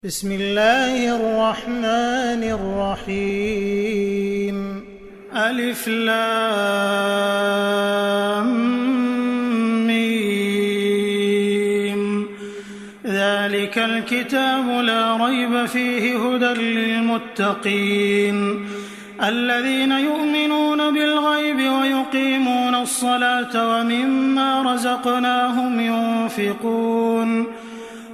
بسم الله الرحمن الرحيم. ألف لام ميم. ذلك الكتاب لا ريب فيه هدى للمتقين الذين يؤمنون بالغيب ويقيمون الصلاة ومما رزقناهم ينفقون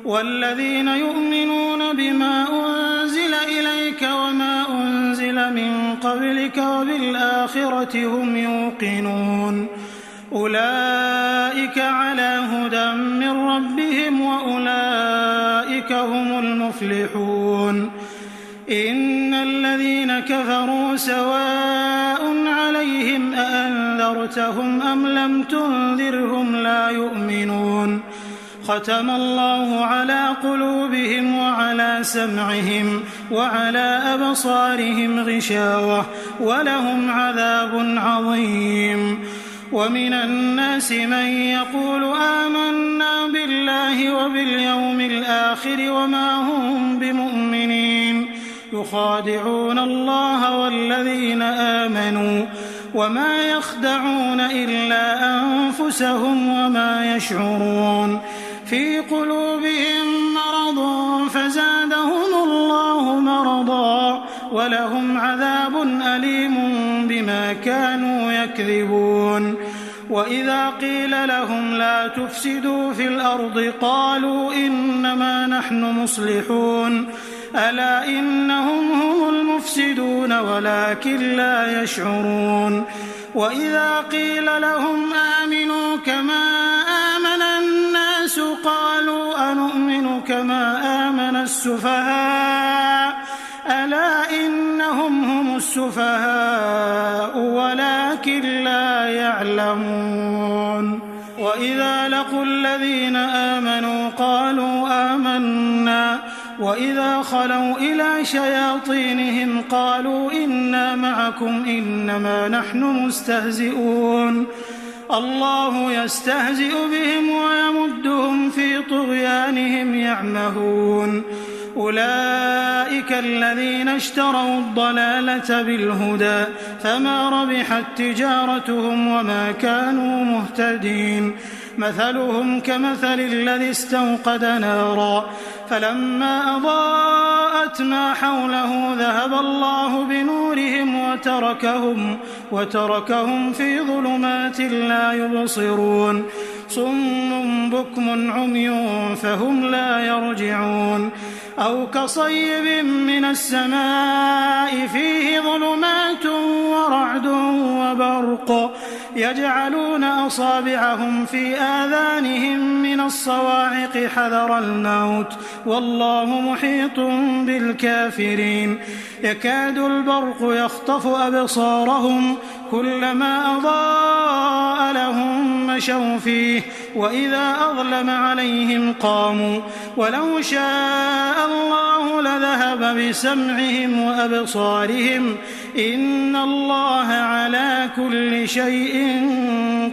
والذين يؤمنون بما أنزل إليك وما أنزل من قبلك وبالآخرة هم يوقنون أولئك على هدى من ربهم وأولئك هم المفلحون. إن الذين كفروا سواء عليهم أأنذرتهم أم لم تنذرهم لا يؤمنون. ختم الله على قلوبهم وعلى سمعهم وعلى أبصارهم غشاوة ولهم عذاب عظيم. ومن الناس من يقول آمنا بالله وباليوم الآخر وما هم بمؤمنين يخادعون الله والذين آمنوا وما يخدعون إلا أنفسهم وما يشعرون. في قلوبهم مرض فزادهم الله مرضا ولهم عذاب أليم بما كانوا يكذبون. وإذا قيل لهم لا تفسدوا في الأرض قالوا إنما نحن مصلحون ألا إنهم هم المفسدون ولكن لا يشعرون. وإذا قيل لهم آمنوا كما آمن الناس قالوا أنؤمن كما آمن السفهاء ألا إنهم هم السفهاء ولكن لا يعلمون. وإذا لقوا الذين آمنوا قالوا آمنا وإذا خلوا إلى شياطينهم قالوا إنا معكم إنما نحن مستهزئون. الله يستهزئ بهم ويمدهم في طغيانهم يعمهون. أولئك الذين اشتروا الضلالة بالهدى فما ربحت تجارتهم وما كانوا مهتدين. مثلهم كمثل الذي استوقد نارا فلما أضاءت ما حوله ذهب الله بنورهم وتركهم في ظلمات لا يبصرون. صم بكم عمي فهم لا يرجعون. أو كصيب من السماء فيه ظلمات ورعد وبرق يجعلون أصابعهم في آذانهم من الصواعق حذر الموت والله محيط بالكافرين. يكاد البرق يخطف أبصارهم كلما أضاء لهم مشوا فيه وإذا أظلم عليهم قاموا ولو شاء الله لذهب بسمعهم وأبصارهم إن الله على كل شيء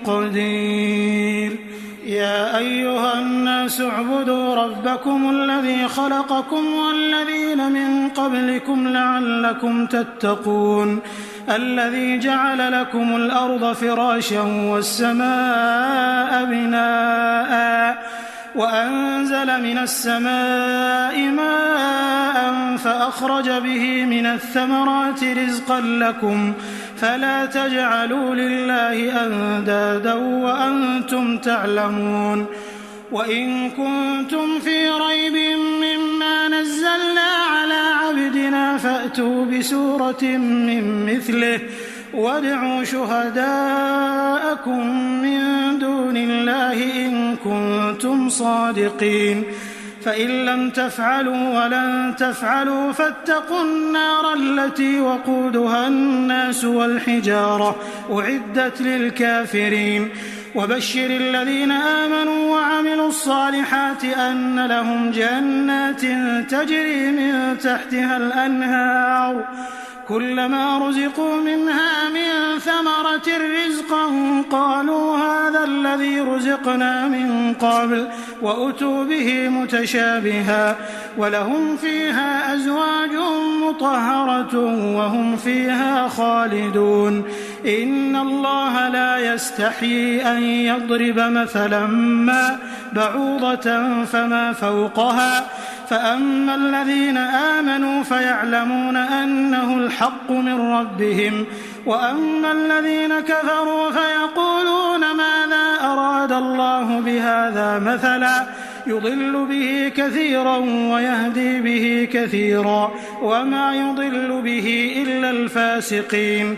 قدير. يا أيها الناس اعبدوا ربكم الذي خلقكم والذين من قبلكم لعلكم تتقون الذي جعل لكم الأرض فراشا والسماء بناء وأنزل من السماء ماء فأخرج به من الثمرات رزقا لكم فلا تجعلوا لله أندادا وأنتم تعلمون. وإن كنتم في ريب مما نزلنا على عبدنا فأتوا بسورة من مثله وادعوا شهداءكم من دون الله إن كنتم صادقين. فإن لم تفعلوا ولن تفعلوا فاتقوا النار التي وقودها الناس والحجارة أعدت للكافرين. وبشر الذين آمنوا وعملوا الصالحات أن لهم جنات تجري من تحتها الأنهار كلما رزقوا منها من ثمرة رزقا قالوا هذا الذي رزقنا من قبل وأتوا به متشابها ولهم فيها أزواج مطهرة وهم فيها خالدون إن الله لا يستحيي أن يضرب مثلا ما بعوضة فما فوقها فأما الذين آمنوا فيعلمون أنه الحق من ربهم وأما الذين كفروا فيقولون ماذا أراد الله بهذا مثلا يضل به كثيرا ويهدي به كثيرا وما يضل به إلا الفاسقين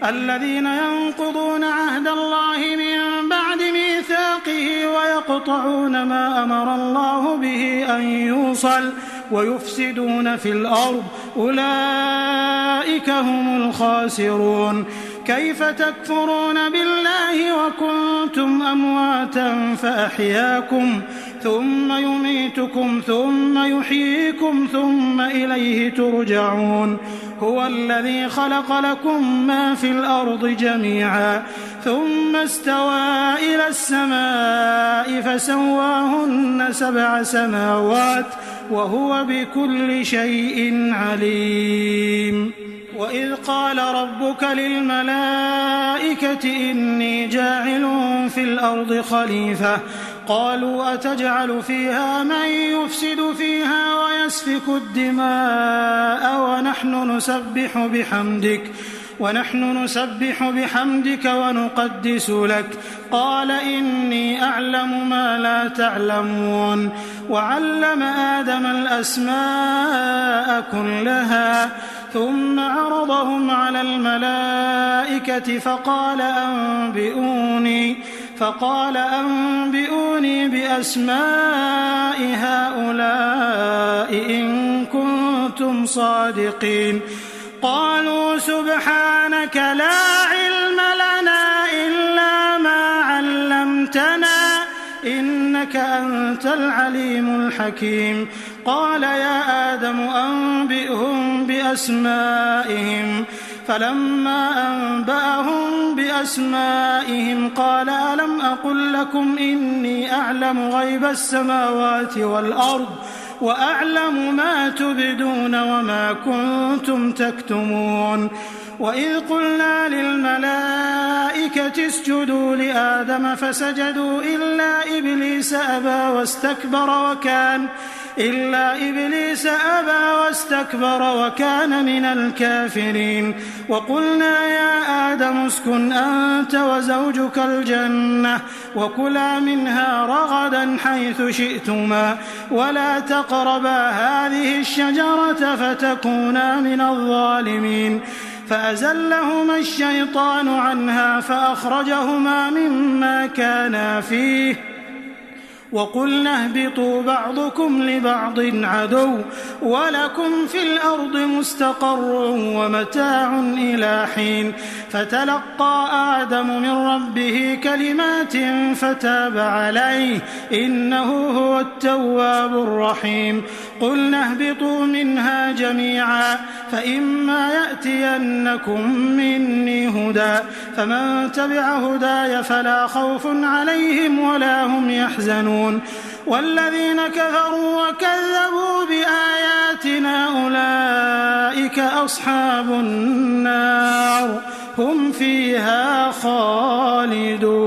الذين ينقضون عهد الله من بعد ميثاقه ويقطعون ما أمر الله به أن يوصل ويفسدون في الأرض أولئك هم الخاسرون كيف تكفرون بالله وكنتم أمواتا فأحياكم ثم يميتكم ثم يحييكم ثم إليه ترجعون هو الذي خلق لكم ما في الأرض جميعا ثم استوى إلى السماء فسواهن 7 سماوات وهو بكل شيء عليم وإذ قال ربك للملائكة إني جاعل في الأرض خليفة قالوا أتجعل فيها من يفسد فيها ويسفك الدماء ونحن نسبح بحمدك ونقدس لك قال إني أعلم ما لا تعلمون وعلم آدم الأسماء كلها ثم عرضهم على الملائكة فقال أنبئوني بأسماء هؤلاء إن كنتم صادقين قالوا سبحانك لا علم لنا إلا ما علمتنا إنك أنت العليم الحكيم قال يا آدم أنبئهم بأسمائهم فلما أنبأهم بأسمائهم قال ألم أقل لكم إني أعلم غيب السماوات والأرض وأعلم ما تبدون وما كنتم تكتمون وإذ قلنا للملائكة اسجدوا لآدم فسجدوا إلا إبليس أبى واستكبر وكان من الكافرين وقلنا يا آدم اسكن أنت وزوجك الجنة وكلا منها رغدا حيث شئتما ولا تقربا هذه الشجرة فتكونا من الظالمين فأزلهما الشيطان عنها فأخرجهما مما كانا فيه وقلنا اهبطوا بعضكم لبعض عدو ولكم في الأرض مستقر ومتاع إلى حين فتلقى آدم من ربه كلمات فتاب عليه إنه هو التواب الرحيم قلنا اهبطوا منها جميعا فإما يأتينكم مني هدى فمن تبع هداي فلا خوف عليهم ولا هم يحزنون والذين كفروا وكذبوا بآياتنا أولئك أصحاب النار هم فيها خالدون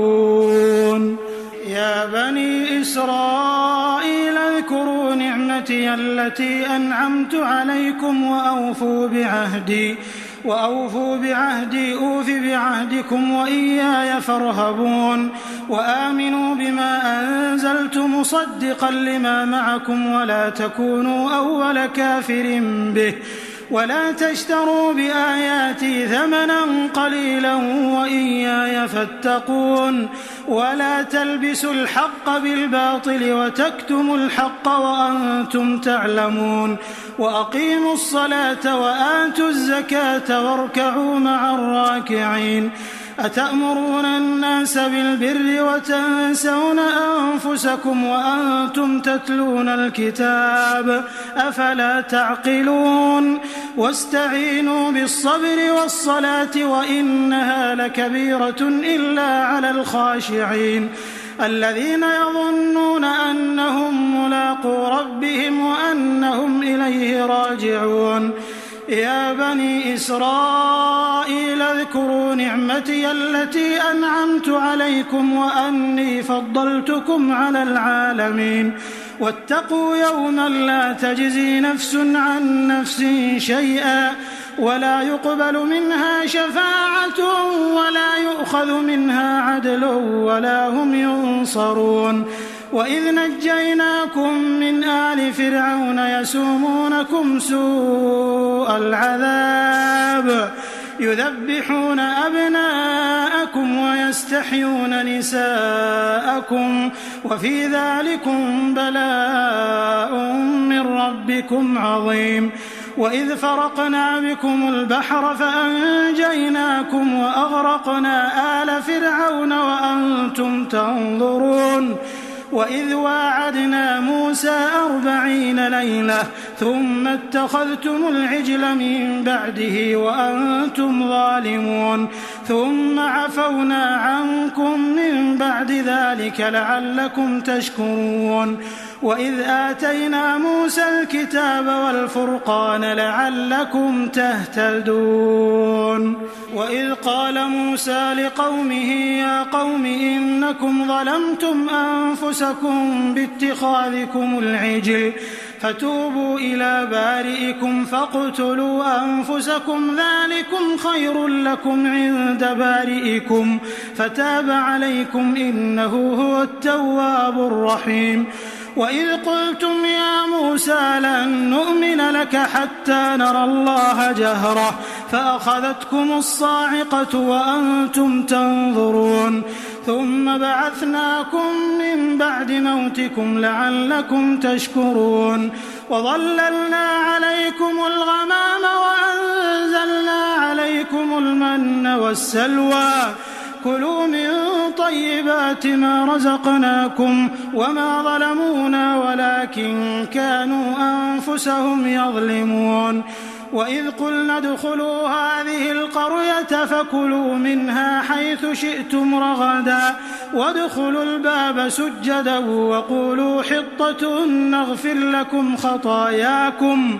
يا بني إسرائيل اذكروا نعمتي التي أنعمت عليكم وأوفوا بعهدي أوف بعهدكم وإياي فارهبون وآمنوا بما أنزلت مصدقا لما معكم ولا تكونوا أول كافر به ولا تشتروا بآياتي ثمنا قليلا وإياي فاتقون ولا تلبسوا الحق بالباطل وتكتموا الحق وأنتم تعلمون وأقيموا الصلاة وآتوا الزكاة واركعوا مع الراكعين أتأمرون الناس بالبر وتنسون أنفسكم وأنتم تتلون الكتاب أفلا تعقلون واستعينوا بالصبر والصلاة وإنها لكبيرة إلا على الخاشعين الذين يظنون أنهم ملاقو ربهم وأنهم إليه راجعون يا بني إسرائيل اذكروا نعمتي التي أنعمت عليكم وأني فضلتكم على العالمين واتقوا يوما لا تجزي نفس عن نفس شيئا ولا يقبل منها شفاعة ولا يؤخذ منها عدل ولا هم ينصرون وإذ نجيناكم من آل فرعون يسومونكم سوء العذاب يذبحون أبناءكم ويستحيون نساءكم وفي ذلكم بلاء من ربكم عظيم وإذ فرقنا بكم البحر فأنجيناكم وأغرقنا آل فرعون وأنتم تنظرون وإذ واعدنا موسى 40 ليلة ثم اتخذتم العجل من بعده وأنتم ظالمون ثم عفونا عنكم من بعد ذلك لعلكم تشكرون وإذ آتينا موسى الكتاب والفرقان لعلكم تهتدون وإذ قال موسى لقومه يا قوم إنكم ظلمتم أنفسكم باتخاذكم العجل فتوبوا إلى بارئكم فاقتلوا أنفسكم ذلكم خير لكم عند بارئكم فتاب عليكم إنه هو التواب الرحيم وإذ قلتم يا موسى لن نؤمن لك حتى نرى الله جهرة فأخذتكم الصاعقة وأنتم تنظرون ثم بعثناكم من بعد موتكم لعلكم تشكرون وظللنا عليكم الغمام وأنزلنا عليكم المن والسلوى كلوا من طيبات ما رزقناكم وما ظلمونا ولكن كانوا أنفسهم يظلمون وإذ قلنا ادخلوا هذه القرية فكلوا منها حيث شئتم رغدا وادخلوا الباب سجدا وقولوا حطة نغفر لكم خطاياكم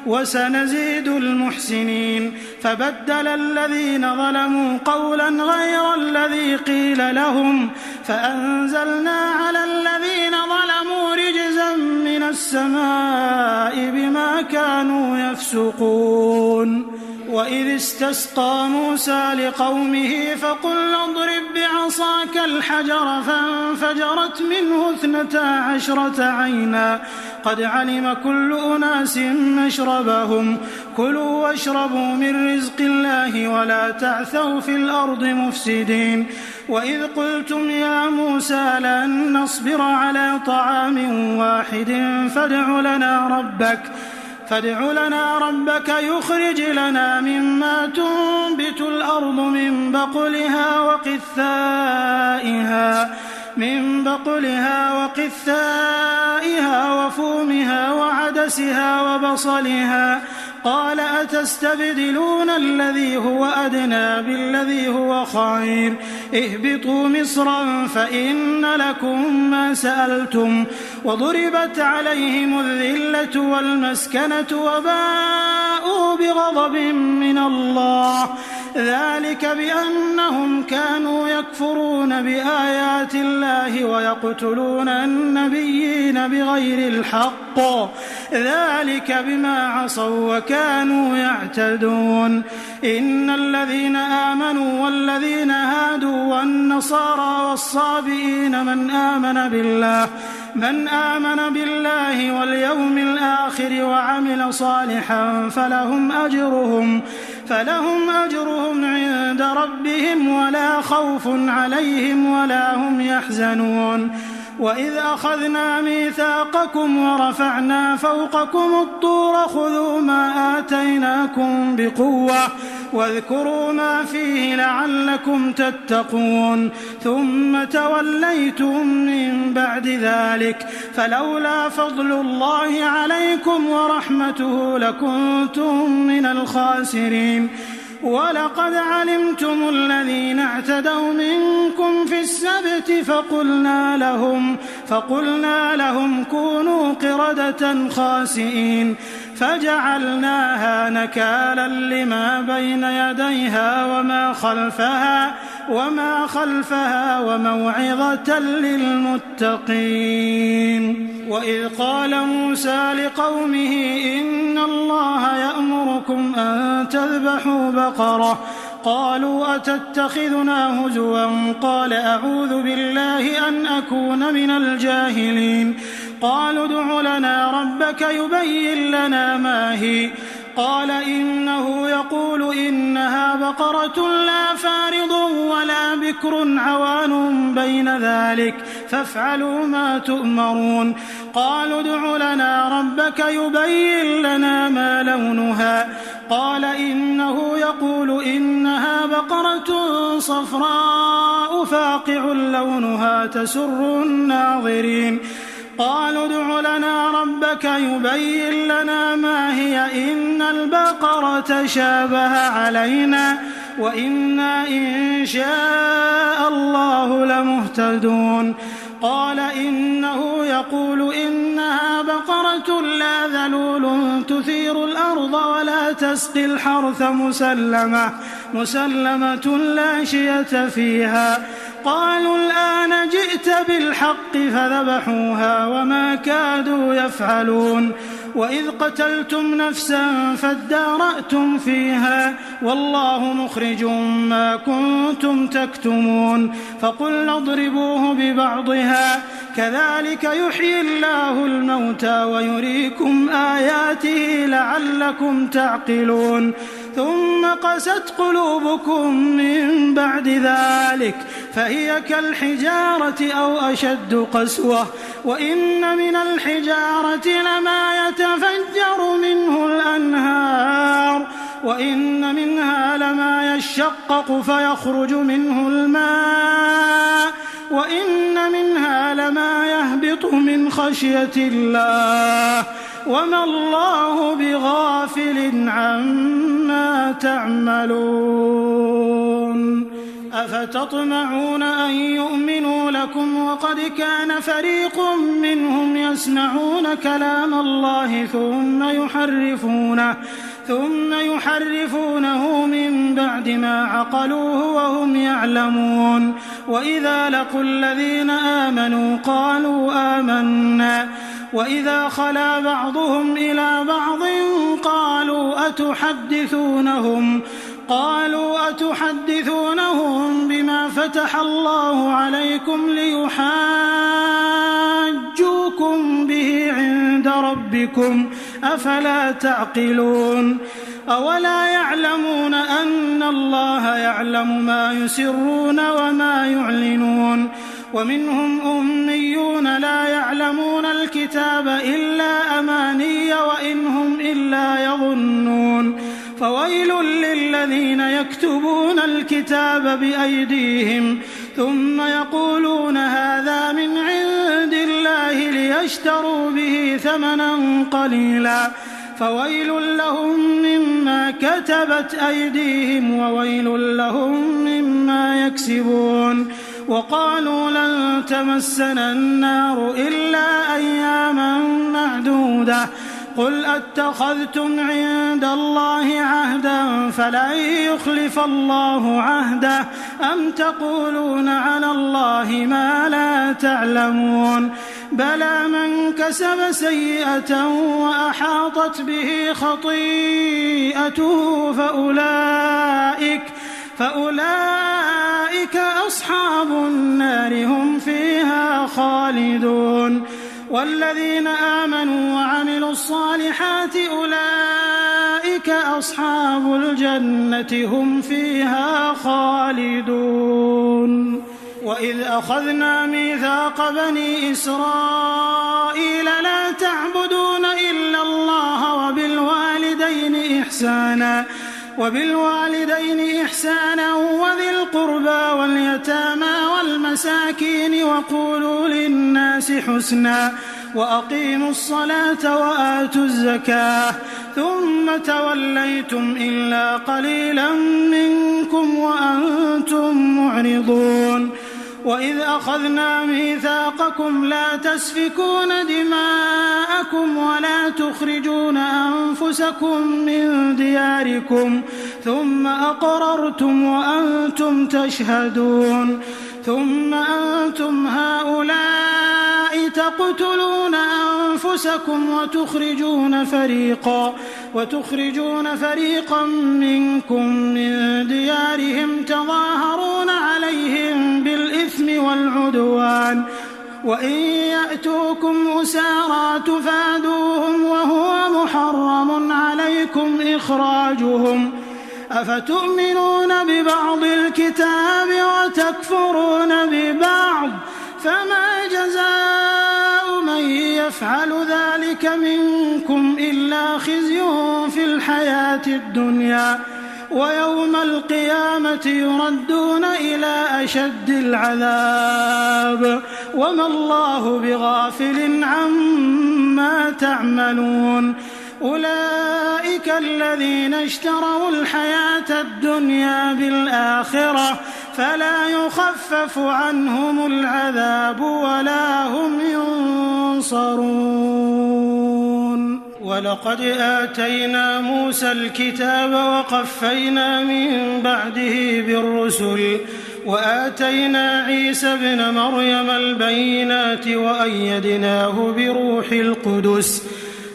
وسنزيد المحسنين فبدل الذين ظلموا قولا غير الذي قيل لهم فأنزلنا على الذين ظلموا رجزا من السماء بما كانوا يفسقون وإذ استسقى موسى لقومه فقلنا اضرب بعصاك الحجر فانفجرت منه 12 عينا قد علم كل أناس مشربهم كلوا واشربوا من رزق الله ولا تعثوا في الأرض مفسدين وإذ قلتم يا موسى لن نصبر على طعام واحد فادع لنا ربك يخرج لنا مما تنبت الأرض من بقلها وقثائها وفومها وعدسها وبصلها قال أتستبدلون الذي هو أدنى بالذي هو خير اهبطوا مصرا فإن لكم ما سألتم وضربت عليهم الذلة والمسكنة وباءوا بغضب من الله ذلك بأنهم كانوا يكفرون بآيات الله ويقتلون النبيين بغير الحق ذلك بما عصوا وكانوا يعتدون إن الذين آمنوا والذين هادوا والنصارى والصابئين من آمن بالله واليوم الآخر وعمل صالحا فلهم أجرهم عند ربهم ولا خوف عليهم ولا هم يحزنون وإذ أخذنا ميثاقكم ورفعنا فوقكم الطور خذوا ما آتيناكم بقوة واذكروا ما فيه لعلكم تتقون ثم توليتم من بعد ذلك فلولا فضل الله عليكم ورحمته لكنتم من الخاسرين ولقد علمتم الذين اعتدوا منكم في السبت فقلنا لهم كونوا قردة خاسئين فجعلناها نكالا لما بين يديها وما خلفها وموعظة للمتقين. وإذ قال موسى لقومه إن الله يأمركم أن تذبحوا بقرة قالوا أتتخذنا هزوا قال أعوذ بالله أن أكون من الجاهلين قالوا ادع لنا ربك يبين لنا ما هي قال إنه يقول إنها بقرة لا فارض ولا بكر عوان بين ذلك فافعلوا ما تؤمرون قالوا ادع لنا ربك يبين لنا ما لونها قال إنه يقول إنها بقرة صفراء فاقع لونها تسر الناظرين قالوا ادع لنا ربك يبين لنا ما هي إن البقرة شابه علينا وإنا إن شاء الله لمهتدون قال إنه يقول إنها بقرة لا ذلول تثير الأرض ولا تسقي الحرث مسلمة لا شية فيها قالوا الآن جئت بالحق فذبحوها وما كادوا يفعلون وإذ قتلتم نفسا فادارأتم فيها والله مخرج ما كنتم تكتمون فقلنا اضربوه ببعضها كذلك يحيي الله الموتى ويريكم آياته لعلكم تعقلون ثم قست قلوبكم من بعد ذلك فهي كالحجارة أو أشد قسوة وإن من الحجارة لما يتفجر منه الأنهار وإن منها لما يشقق فيخرج منه الماء وإن منها لما يهبط من خشية الله وما الله بغافل عما تعملون أفتطمعون أن يؤمنوا لكم وقد كان فريق منهم يسمعون كلام الله ثم يحرفونه من بعد ما عقلوه وهم يعلمون وإذا لقوا الذين آمنوا قالوا آمنا وإذا خلا بعضهم إلى بعض قالوا أتحدثونهم بما فتح الله عليكم ليحاجوكم به عند ربكم أفلا تعقلون أولا يعلمون أن الله يعلم ما يسرون وما يعلنون ومنهم أميون لا يعلمون الكتاب إلا أماني وإن هم إلا يظنون فويل للذين يكتبون الكتاب بأيديهم ثم يقولون هذا من عند الله ليشتروا به ثمنا قليلا فويل لهم مما كتبت أيديهم وويل لهم مما يكسبون وقالوا لن تمسنا النار إلا أياما معدودة قل أتخذتم عند الله عهدا فلن يخلف الله عهده أم تقولون على الله ما لا تعلمون بلى من كسب سيئة وأحاطت به خطيئته فأولئك أصحاب النار هم فيها خالدون والذين آمنوا وعملوا الصالحات أولئك أصحاب الجنة هم فيها خالدون وإذ أخذنا ميثاق بني إسرائيل لا تعبدون إلا الله وبالوالدين إحسانا وبالوالدين إحسانا وذي القربى واليتامى والمساكين وقولوا للناس حسنا وأقيموا الصلاة وآتوا الزكاة ثم توليتم إلا قليلا منكم وأنتم معرضون وإذ أخذنا ميثاقكم لا تسفكون دماءكم ولا تخرجون أنفسكم من دياركم ثم أقررتم وأنتم تشهدون ثم أنتم هؤلاء تقتلون أنفسكم وتخرجون فريقا منكم من ديارهم تظاهرون عليهم بالإثم والعدوان وإن يأتوكم أسارى تفادوهم وهو محرم عليكم إخراجهم أفتؤمنون ببعض الكتاب وتكفرون ببعض فما جزاء من يفعل ذلك منكم إلا خزي في الحياة الدنيا ويوم القيامة يردون إلى أشد العذاب وما الله بغافل عما تعملون أولئك الذين اشتروا الحياة الدنيا بالآخرة فلا يخفف عنهم العذاب ولا هم ينصرون ولقد آتينا موسى الكتاب وقفينا من بعده بالرسل وآتينا عيسى ابن مريم البينات وأيدناه بروح القدس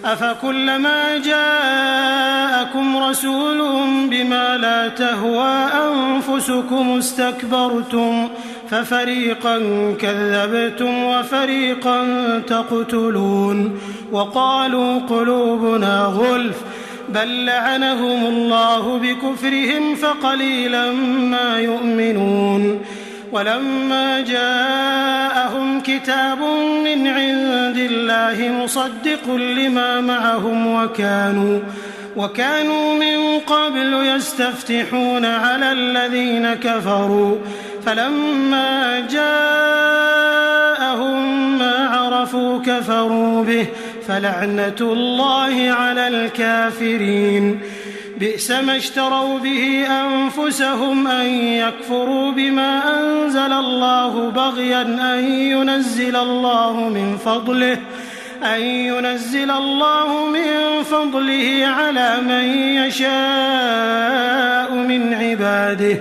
أفكلما جاءكم رسول بما لا تهوى أنفسكم استكبرتم ففريقا كذبتم وفريقا تقتلون وقالوا قلوبنا غلف بل لعنهم الله بكفرهم فقليلا ما يؤمنون ولما جاءهم كتاب من عند الله مصدق لما معهم وكانوا من قبل يستفتحون على الذين كفروا فلما جاءهم ما عرفوا كفروا به فلعنة الله على الكافرين بئس ما اشتروا به أنفسهم أن يكفروا بما أنزل الله بغيا أن ينزل الله من فضله على من يشاء من عباده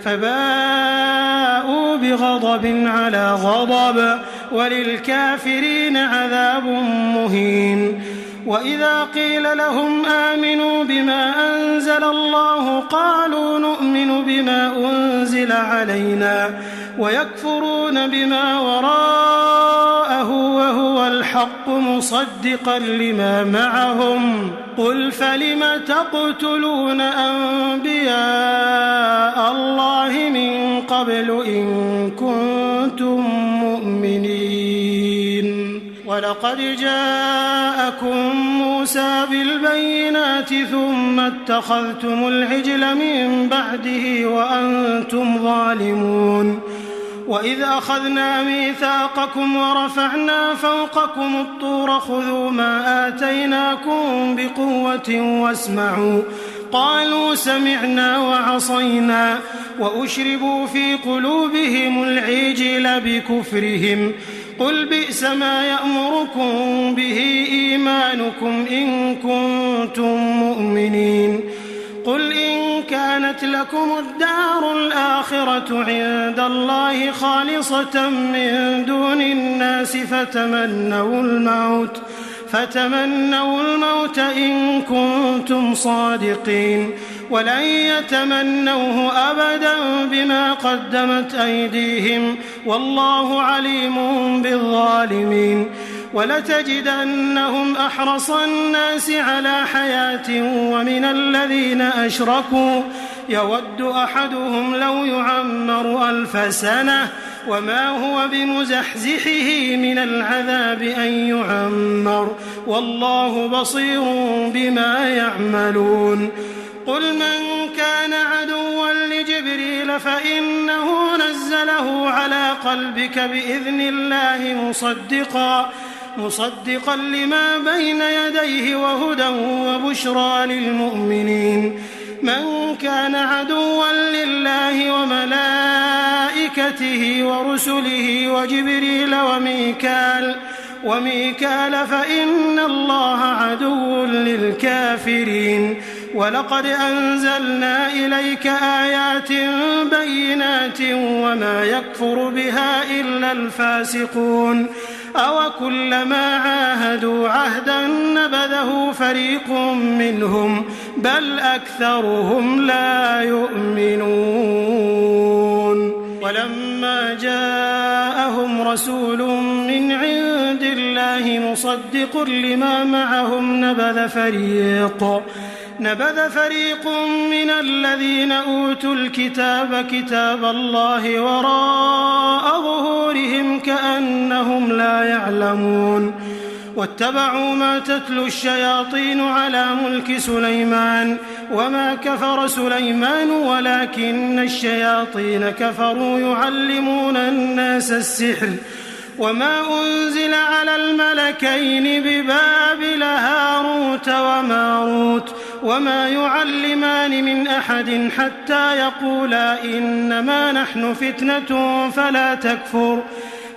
فباءوا بغضب على غضب وللكافرين عذاب مهين وإذا قيل لهم آمنوا بما أنزل الله قالوا نؤمن بما أنزل علينا ويكفرون بما وراءه وهو الحق مصدقا لما معهم قل فلم تقتلون أنبياء الله من قبل إن كنتم مؤمنين ولقد جاءكم موسى بالبينات ثم اتخذتم العجل من بعده وأنتم ظالمون وإذ أخذنا ميثاقكم ورفعنا فوقكم الطور خذوا ما آتيناكم بقوة واسمعوا قالوا سمعنا وعصينا وأشربوا في قلوبهم العجل بكفرهم قل بئس ما يأمركم به إيمانكم إن كنتم مؤمنين قل إن كانت لكم الدار الآخرة عند الله خالصة من دون الناس فتمنوا الموت إن كنتم صادقين ولن يتمنوه أبدا بما قدمت أيديهم والله عليم بالظالمين ولتجدنهم أحرص الناس على حياة ومن الذين أشركوا يود أحدهم لو يعمر 1000 سنة وما هو بمزحزحه من العذاب أن يعمر والله بصير بما يعملون قل من كان عدوا لجبريل فإنه نزله على قلبك بإذن الله مصدقا لما بين يديه وهدى وبشرى للمؤمنين. من كان عدوا لله وملائكته ورسله وجبريل وميكال فإن الله عدو للكافرين. ولقد أنزلنا إليك آيات بينات وما يكفر بها إلا الفاسقون. أوكلما عاهدوا عهدا نبذه فريق منهم بل أكثرهم لا يؤمنون. ولما جاءهم رسول من عند الله مصدق لما معهم نبذ فريق من الذين أوتوا الكتاب كتاب الله وراء ظهورهم كأنهم لا يعلمون. واتبعوا ما تتلو الشياطين على ملك سليمان وما كفر سليمان ولكن الشياطين كفروا يعلمون الناس السحر وما أنزل على الملكين ببابل هاروت وماروت وما يعلمان من أحد حتى يقولا إنما نحن فتنة فلا تكفر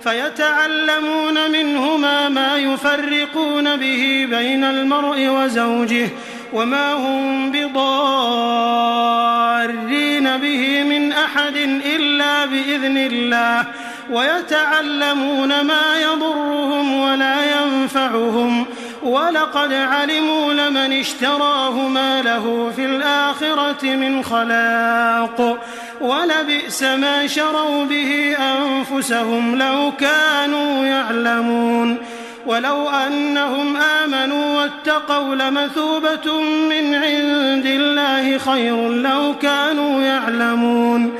فيتعلمون منهما ما يفرقون به بين المرء وزوجه وما هم بضارين به من أحد إلا بإذن الله ويتعلمون ما يضرهم ولا ينفعهم ولقد علموا لمن اشتراه ما له في الآخرة من خلاق ولبئس ما شروا به أنفسهم لو كانوا يعلمون. ولو أنهم آمنوا واتقوا لمثوبة من عند الله خير لو كانوا يعلمون.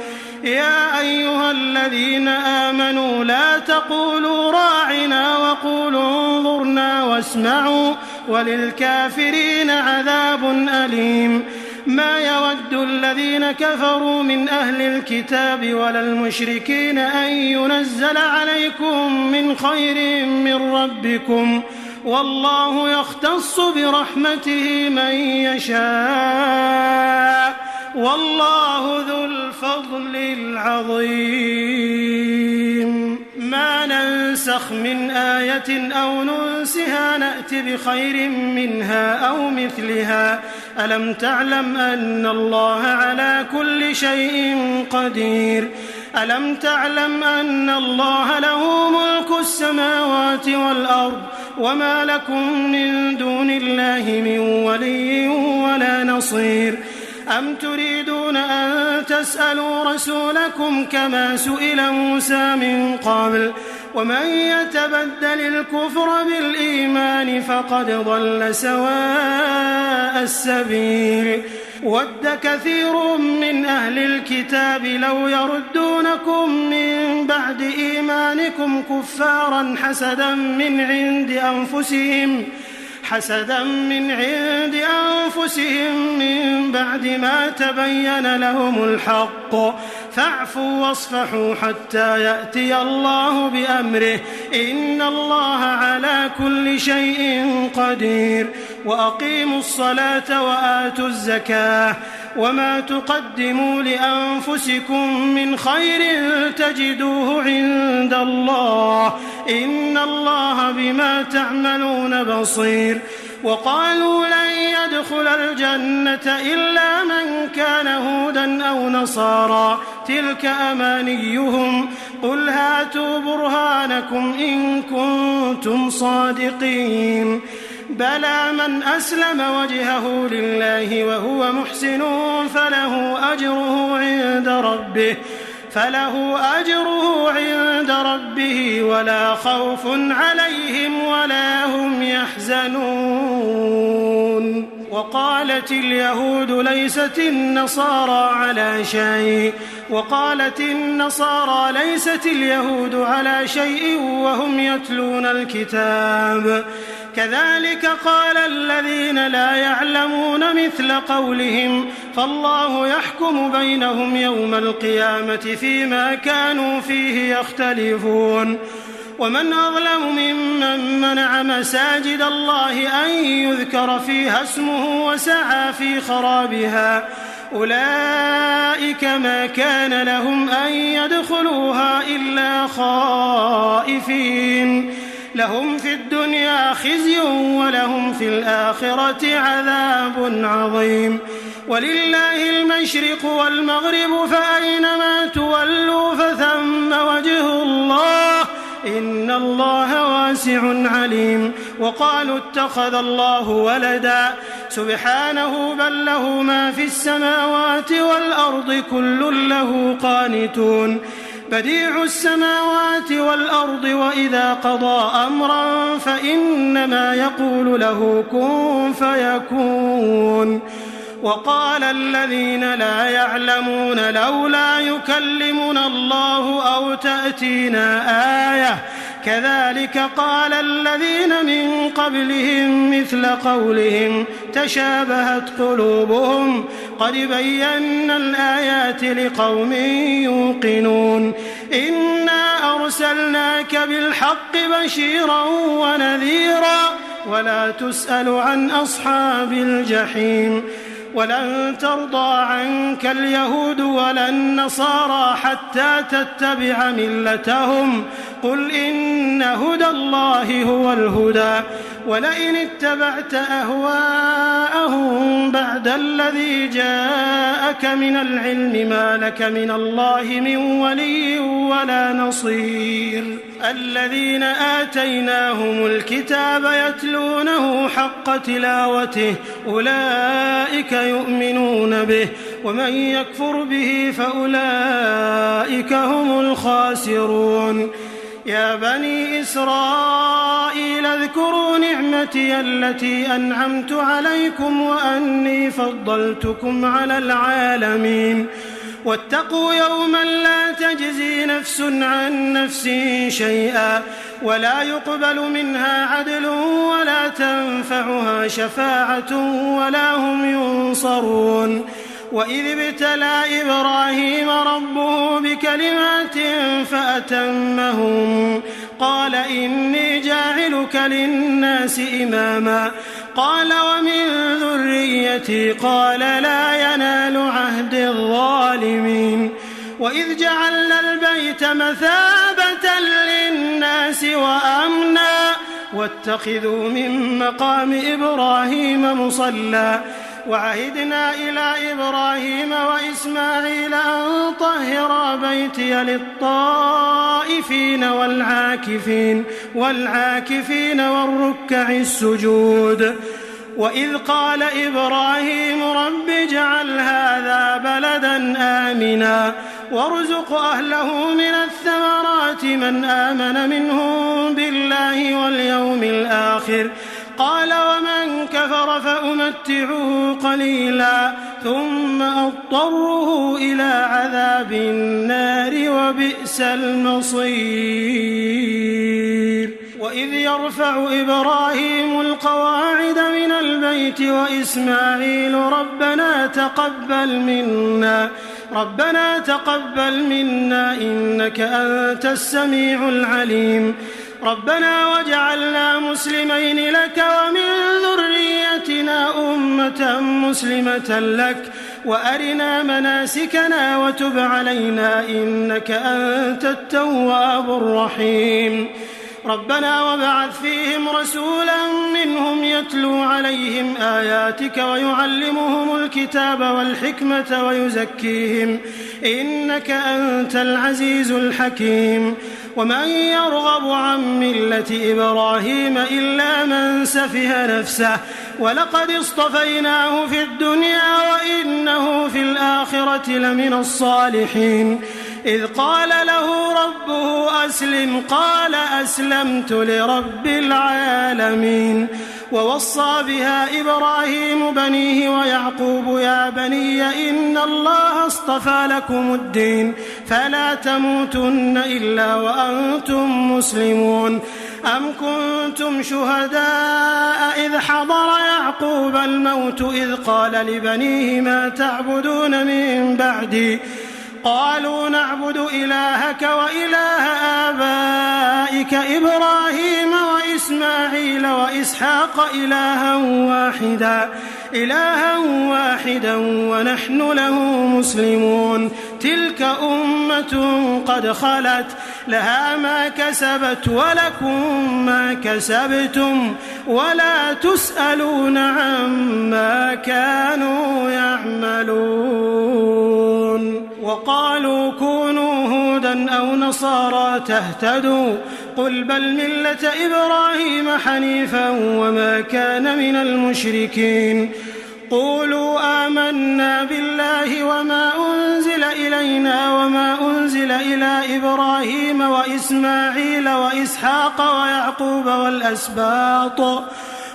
يا أيها الذين آمنوا لا تقولوا راعنا وقولوا انظرنا واسمعوا وللكافرين عذاب أليم. ما يود الذين كفروا من أهل الكتاب ولا المشركين أن ينزل عليكم من خير من ربكم والله يختص برحمته من يشاء والله ذو الفضل العظيم. ما ننسخ من آية أو ننسها نأت بخير منها أو مثلها. ألم تعلم أن الله على كل شيء قدير. ألم تعلم أن الله له ملك السماوات والأرض وما لكم من دون الله من ولي ولا نصير. أم تريدون أن تسألوا رسولكم كما سئل موسى من قبل ومن يتبدل الكفر بالإيمان فقد ضل سواء السبيل. ود كثير من أهل الكتاب لو يردونكم من بعد إيمانكم كفارا حسدا من عند أنفسهم من بعد ما تبين لهم الحق فاعفوا واصفحوا حتى يأتي الله بأمره إن الله على كل شيء قدير. وأقيموا الصلاة وآتوا الزكاة وما تقدموا لأنفسكم من خير تجدوه عند الله إن الله بما تعملون بصير. وقالوا لن يدخل الجنة إلا من كان هودا أو نصارى تلك أمانيهم قل هاتوا برهانكم إن كنتم صادقين. بلى من أسلم وجهه لله وهو محسن فله أجره عند ربه ولا خوف عليهم ولا هم يحزنون. وقالت اليهود ليست النصارى ليست اليهود على شيء وهم يتلون الكتاب كذلك قال الذين لا يعلمون مثل قولهم فالله يحكم بينهم يوم القيامة فيما كانوا فيه يختلفون ومن أظلم ممن منع مساجد الله أن يذكر فيها اسمه وسعى في خرابها أولئك ما كان لهم أن يدخلوها إلا خائفين لهم في الدنيا خزي ولهم في الآخرة عذاب عظيم ولله المشرق والمغرب فأينما تولوا فثم وجه الله إن الله واسع عليم وقالوا اتخذ الله ولدا سبحانه بل له ما في السماوات والأرض كل له قانتون بديع السماوات والأرض وإذا قضى أمرا فإنما يقول له كن فيكون وقال الذين لا يعلمون لولا يكلمنا الله أو تأتينا آية كذلك قال الذين من قبلهم مثل قولهم تشابهت قلوبهم قد بينا الآيات لقوم يوقنون إنا أرسلناك بالحق بشيرا ونذيرا ولا تسأل عن أصحاب الجحيم ولن ترضى عنك اليهود ولا النصارى حتى تتبع ملتهم قل إن هدى الله هو الهدى ولئن اتبعت أهواءهم بعد الذي جاءك من العلم ما لك من الله من ولي ولا نصير الذين آتيناهم الكتاب يتلونه حق تلاوته أولئك يؤمنون به ومن يكفر به فأولئك هم الخاسرون يا بني إسرائيل اذكروا نعمتي التي أنعمت عليكم وأني فضلتكم على العالمين واتقوا يوما لا تجزي نفس عن نفس شيئا ولا يقبل منها عدل ولا تنفعها شفاعة ولا هم ينصرون وإذ ابتلى إبراهيم ربه بكلمات فأتمهم قال إني جاعلك للناس إماما قال ومن ذريتي قال لا ينال عهد الظالمين وإذ جعلنا البيت مثابة للناس وأمنا واتخذوا من مقام إبراهيم مصلى وعهدنا إلى إبراهيم وإسماعيل أن طهرا بيتي للطائفين والعاكفين والركع السجود وإذ قال إبراهيم رب اجعل هذا بلدا آمنا وارزق أهله من الثمرات من آمن منهم بالله واليوم الآخر قال ومن كفر فأمتعه قليلا ثم أضطره إلى عذاب النار وبئس المصير وإذ يرفع إبراهيم القواعد من البيت وإسماعيل ربنا تقبل منا إنك أنت السميع العليم ربنا واجعلنا مسلمين لك ومن ذريتنا أمة مسلمة لك وأرنا مناسكنا وتب علينا إنك أنت التواب الرحيم ربنا وابعث فيهم رسولا منهم يتلو عليهم آياتك ويعلمهم الكتاب والحكمة ويزكيهم إنك أنت العزيز الحكيم ومن يرغب عن ملة إبراهيم إلا من سفه نفسه ولقد اصطفيناه في الدنيا وإنه في الآخرة لمن الصالحين إذ قال له ربه أسلم قال أسلمت لرب العالمين ووصى بها إبراهيم بنيه ويعقوب يا بني إن الله اصطفى لكم الدين فلا تموتن إلا وأنتم مسلمون أم كنتم شهداء إذ حضر يعقوب الموت إذ قال لبنيه ما تعبدون من بعدي قالوا نعبد إلهك وإله آبائك إبراهيم وإسماعيل وإسحاق إلها واحدا ونحن له مسلمون تلك أمة قد خلت لها ما كسبت ولكم ما كسبتم ولا تسألون عما كانوا يعملون وقالوا كونوا هودا أو نصارى تهتدوا قل بل ملة إبراهيم حنيفا وما كان من المشركين قولوا آمنا بالله وما أنزل إلينا وما أنزل إلى إبراهيم وإسماعيل وإسحاق ويعقوب والأسباط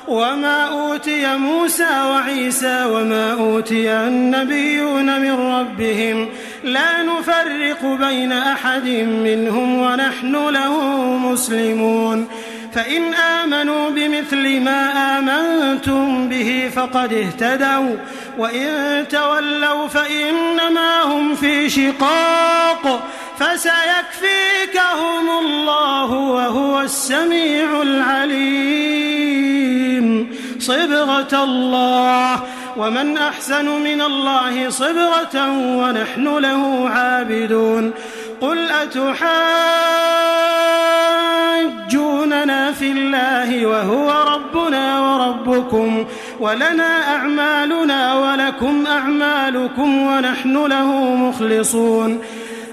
وما أوتي موسى وعيسى وما أوتي النبيون من ربهم لا نفرق بين أحد منهم ونحن له مسلمون فإن آمنوا بمثل ما آمنتم به فقد اهتدوا وإن تولوا فإنما هم في شقاق فسيكفيكهم الله وهو السميع العليم صبغة الله ومن أحسن من الله صبغة ونحن له عابدون قل أتحاجوننا في الله وهو ربنا وربكم ولنا أعمالنا ولكم أعمالكم ونحن له مخلصون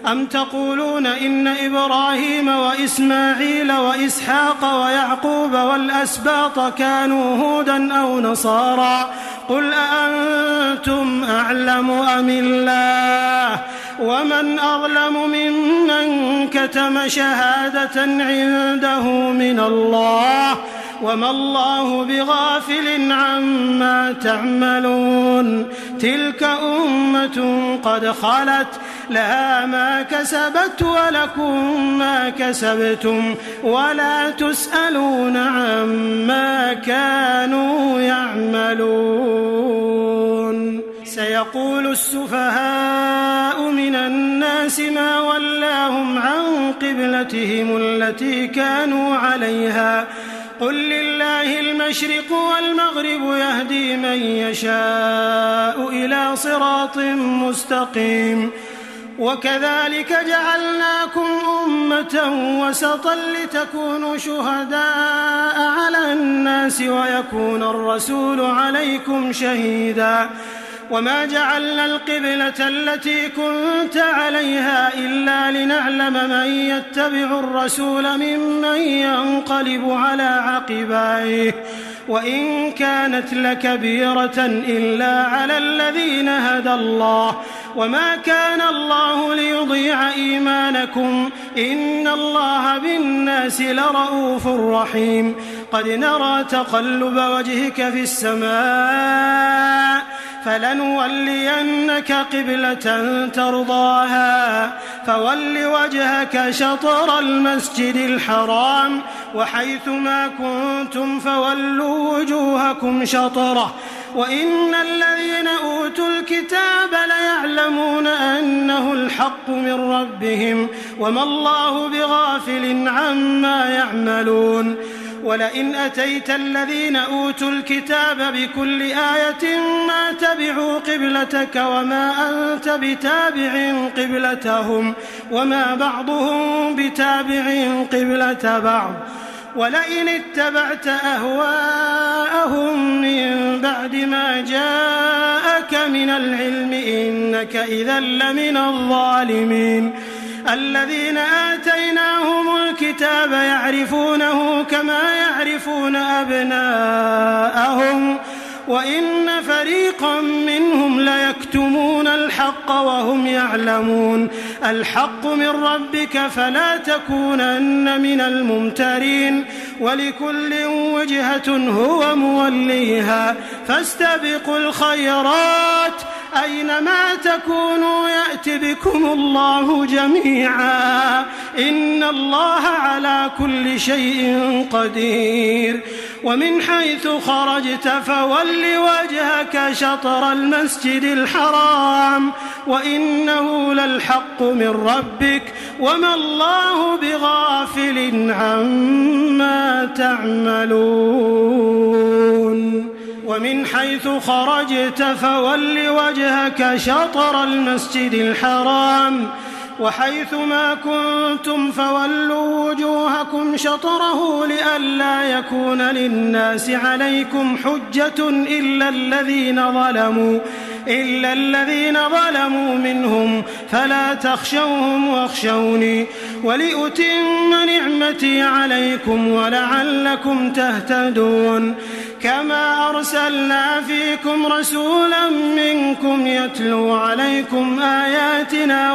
أم تقولون إن إبراهيم وإسماعيل وإسحاق ويعقوب والأسباط كانوا هودا أو نصارى قل أأنتم أعلم أم الله ومن أظلم ممن كتم شهادة عنده من الله وما الله بغافل عما تعملون تلك أمة قد خلت لها ما كسبت ولكم ما كسبتم ولا تسألون عما كانوا يعملون سيقول السفهاء من الناس ما ولاهم عن قبلتهم التي كانوا عليها قل لله المشرق والمغرب يهدي من يشاء إلى صراط مستقيم وكذلك جعلناكم أمة وسطا لتكونوا شهداء على الناس ويكون الرسول عليكم شهيدا وما جعلنا القبلة التي كنت عليها إلا لنعلم من يتبع الرسول ممن ينقلب على عقبيه وإن كانت لكبيرة إلا على الذين هدى الله وما كان الله ليضيع إيمانكم إن الله بالناس لرؤوف رحيم قد نرى تقلب وجهك في السماء فلنولينك قبلة ترضاها فول وجهك شطر المسجد الحرام وحيث ما كنتم فولوا وجوهكم شطره وإن الذين أوتوا الكتاب ليعلمون أنه الحق من ربهم وما الله بغافل عما يعملون ولئن أتيت الذين أوتوا الكتاب بكل آية ما تبعوا قبلتك وما أنت بتابع قبلتهم وما بعضهم بتابع قبلة بعض ولئن اتبعت أهواءهم من بعد ما جاءك من العلم إنك إذا لمن الظالمين الذين آتيناهم الكتاب يعرفونه كما يعرفون أبناءهم وإن فريقا منهم ليكتمون الحق وهم يعلمون الحق من ربك فلا تكونن من الممترين ولكل وجهة هو موليها فاستبقوا الخيرات أينما تكونوا يأت بكم الله جميعا إن الله على كل شيء قدير ومن حيث خرجت فول وجهك شطر المسجد الحرام وإنه للحق من ربك وما الله بغافل عما تعملون ومن حيث خرجت فول وجهك شطر المسجد الحرام وحيث ما كنتم فولوا وجوهكم شطره لئلا يكون للناس عليكم حجة إلا الذين ظلموا منهم فلا تخشوهم واخشوني ولأتم نعمتي عليكم ولعلكم تهتدون كما أرسلنا فيكم رسولا منكم يتلو عليكم آياتنا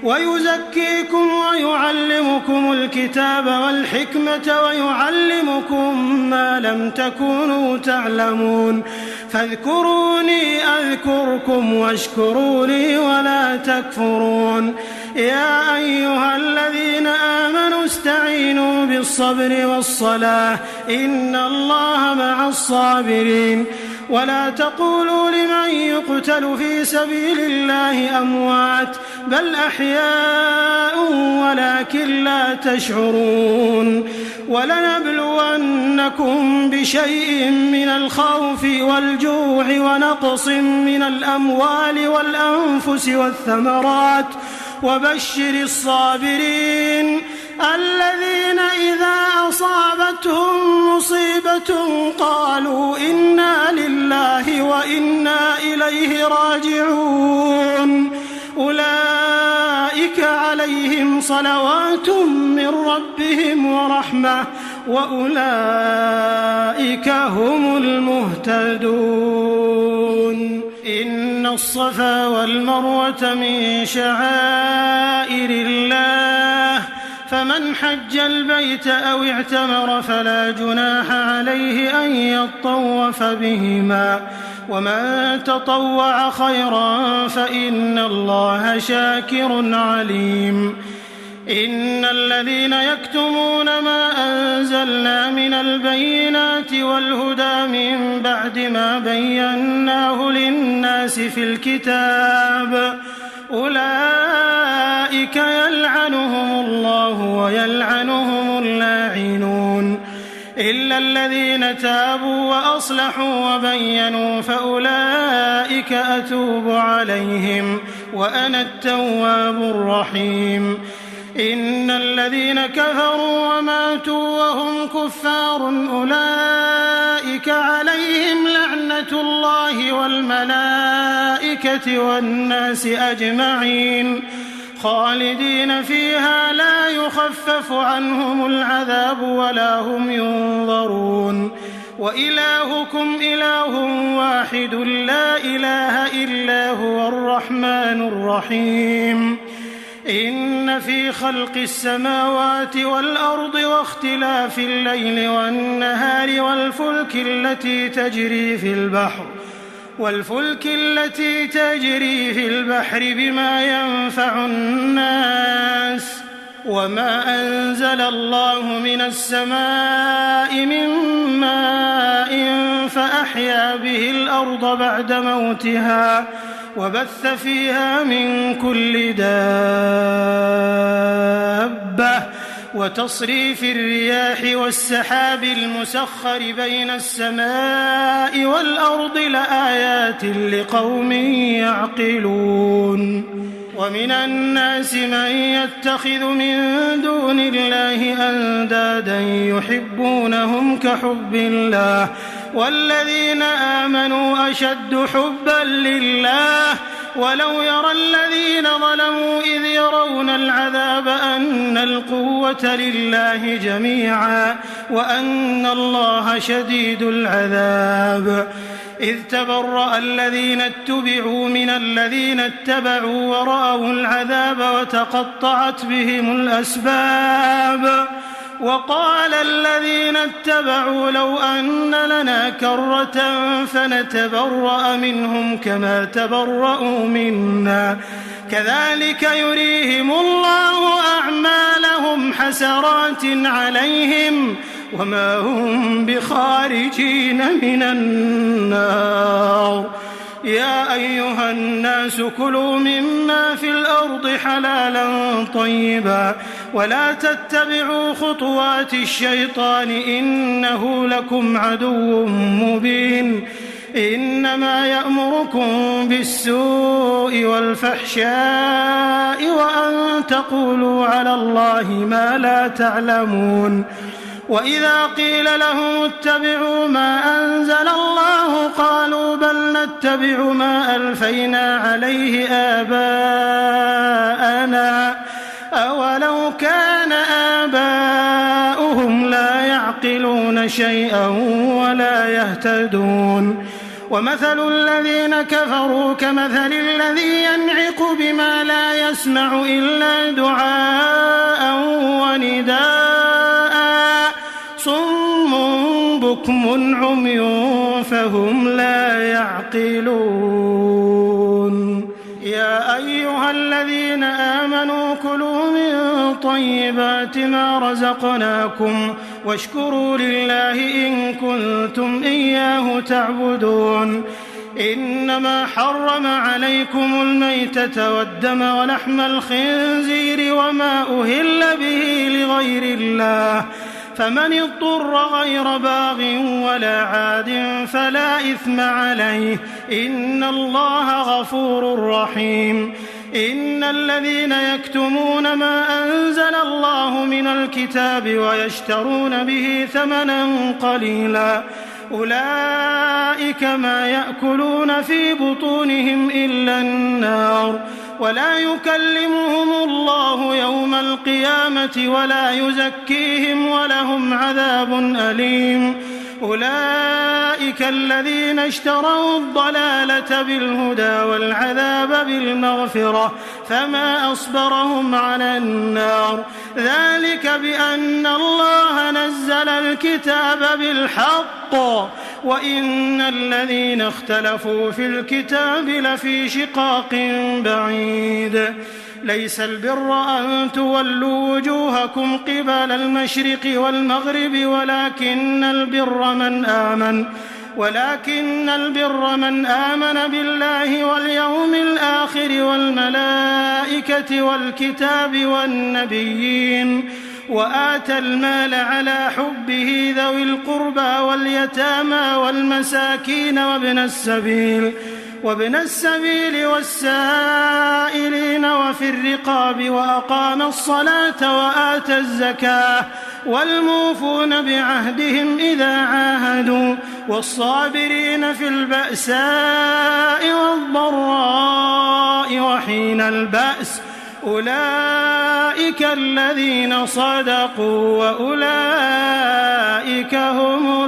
ويزكيكم ويعلمكم الكتاب والحكمة ويعلمكم ما لم تكونوا تعلمون فاذكروني أذكركم واشكروا لي ولا تكفرون يا أيها الذين آمنوا استعينوا بالصبر والصلاة إن الله مع الصابرين ولا تقولوا لمن يقتل في سبيل الله أموات بل أحياء ولكن لا تشعرون ولنبلونكم بشيء من الخوف والجوع ونقص من الأموال والأنفس والثمرات وبشر الصابرين الذين إذا أصابتهم مصيبة قالوا إنا لله وإنا إليه راجعون أولئك عليهم صلوات من ربهم ورحمة وأولئك هم المهتدون إن الصفا والمروة من شعائر الله فمن حج البيت أو اعتمر فلا جناح عليه أن يطوف بهما ومن تطوع خيرا فإن الله شاكر عليم إن الذين يكتمون ما أنزلنا من البينات والهدى من بعد ما بيناه للناس في الكتاب أولئك يلعنهم الله ويلعنهم اللاعنون إلا الذين تابوا وأصلحوا وبينوا فأولئك أتوب عليهم وأنا التواب الرحيم إن الذين كفروا وماتوا وهم كفار أولئك عليهم لعنة الله والملائكة والناس أجمعين خالدين فيها لا يخفف عنهم العذاب ولا هم ينظرون وإلهكم إله واحد لا إله إلا هو الرحمن الرحيم إن في خلق السماوات والأرض واختلاف الليل والنهار والفلك التي تجري في البحر بما ينفع الناس وما أنزل الله من السماء من ماء فأحيا به الأرض بعد موتها وبث فيها من كل دابة وتصريف الرياح والسحاب المسخر بين السماء والأرض لآيات لقوم يعقلون ومن الناس من يتخذ من دون الله أندادا يحبونهم كحب الله والذين آمنوا أشد حبا لله ولو يرى الذين ظلموا إذ يرون العذاب أن القوة لله جميعا وأن الله شديد العذاب إذ تبرأ الذين اتبعوا من الذين اتبعوا ورأوا العذاب وتقطعت بهم الأسباب وقال الذين اتبعوا لو أن لنا كرة فنتبرأ منهم كما تبرأوا منا كذلك يريهم الله أعمالهم حسرات عليهم وما هم بخارجين من النار. يا أيها الناس كلوا مما في الأرض حلالا طيبا ولا تتبعوا خطوات الشيطان إنه لكم عدو مبين. إنما يأمركم بالسوء والفحشاء وأن تقولوا على الله ما لا تعلمون. وإذا قيل لهم اتبعوا ما أنزل الله قالوا بل نتبع ما ألفينا عليه آباءنا أولو كان آباؤهم لا يعقلون شيئا ولا يهتدون. ومثل الذين كفروا كمثل الذي ينعق بما لا يسمع إلا دعاء ونداء صم بكم عمي فهم لا يعقلون. يا أيها الذين آمنوا كلوا من طيبات ما رزقناكم واشكروا لله إن كنتم إياه تعبدون. إنما حرم عليكم الميتة والدم ولحم الخنزير وما أهل به لغير الله فمن اضطر غير باغ ولا عاد فلا إثم عليه إن الله غفور رحيم. إن الذين يكتمون ما أنزل الله من الكتاب ويشترون به ثمنا قليلا أولئك ما يأكلون في بطونهم إلا النار ولا يكلمهم الله يوم القيامة ولا يزكيهم ولهم عذاب أليم. أولئك الذين اشتروا الضلالة بالهدى والعذاب بالمغفرة فما أصبرهم على النار ذلك بأن الله نزل الكتاب بالحق وإن الذين اختلفوا في الكتاب لفي شقاق بعيد. ليس البر أن تولوا وجوهكم قبل المشرق والمغرب ولكن البر من آمن بالله واليوم الآخر والملائكة والكتاب والنبيين وآتى المال على حبه ذوي القربى واليتامى والمساكين وابن السبيل والسائلين وفي الرقاب وأقام الصلاة وآتى الزكاة والموفون بعهدهم إذا عاهدوا والصابرين في البأساء والضراء وحين البأس أولئك الذين صدقوا وأولئك هم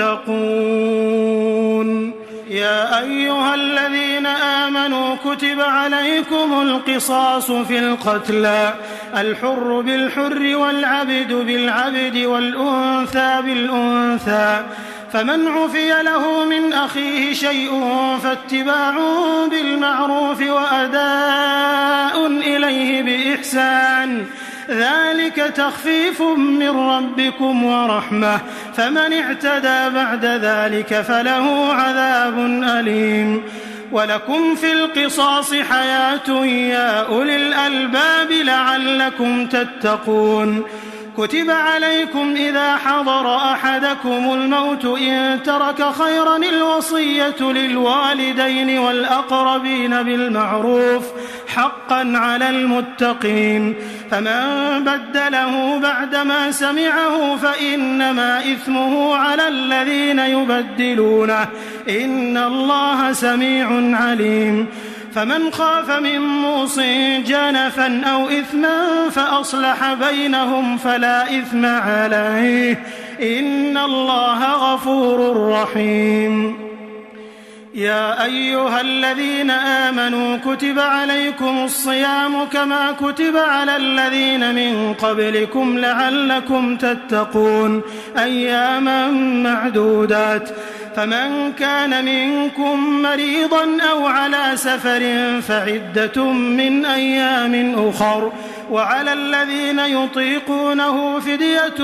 المتقون. يا أيها الذين آمنوا كتب عليكم القصاص في القتلى الحر بالحر والعبد بالعبد والأنثى بالأنثى فمن عفي له من أخيه شيء فاتباع بالمعروف وأداء إليه بإحسان ذلك تخفيف من ربكم ورحمة فمن اعتدى بعد ذلك فله عذاب أليم. ولكم في القصاص حياة يا أولي الألباب لعلكم تتقون. كتب عليكم إذا حضر أحدكم الموت إن ترك خيرا الوصية للوالدين والأقربين بالمعروف حقا على المتقين فمن بدله بعدما سمعه فإنما إثمه على الذين يبدلونه إن الله سميع عليم. فمن خاف من موص جنفا أو إثما فأصلح بينهم فلا إثم عليه إن الله غفور رحيم. يا أيها الذين آمنوا كتب عليكم الصيام كما كتب على الذين من قبلكم لعلكم تتقون أياما معدودات فمن كان منكم مريضا أو على سفر فعدة من أيام أخر وعلى الذين يطيقونه فدية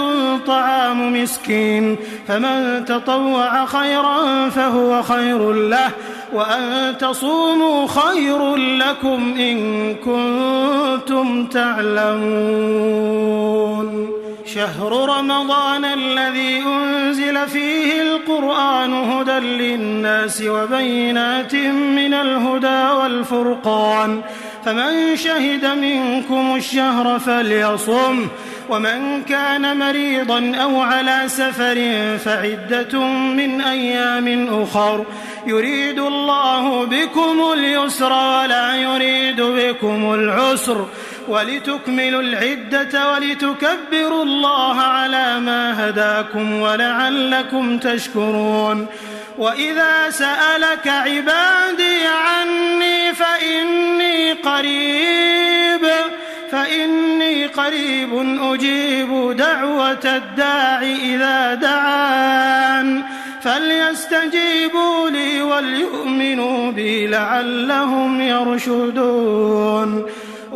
طعام مسكين فمن تطوع خيرا فهو خير له وأن تصوموا خير لكم إن كنتم تعلمون شهر رمضان الذي أنزل فيه القرآن هدى للناس وبينات من الهدى والفرقان فمن شهد منكم الشهر فليصم ومن كان مريضا أو على سفر فعدة من أيام أخر يريد الله بكم اليسر ولا يريد بكم العسر ولتكملوا العدة ولتكبروا الله على ما هداكم ولعلكم تشكرون وإذا سألك عبادي عني فإني قريب أجيب دعوة الداع إذا دعان فليستجيبوا لي وليؤمنوا بي لعلهم يرشدون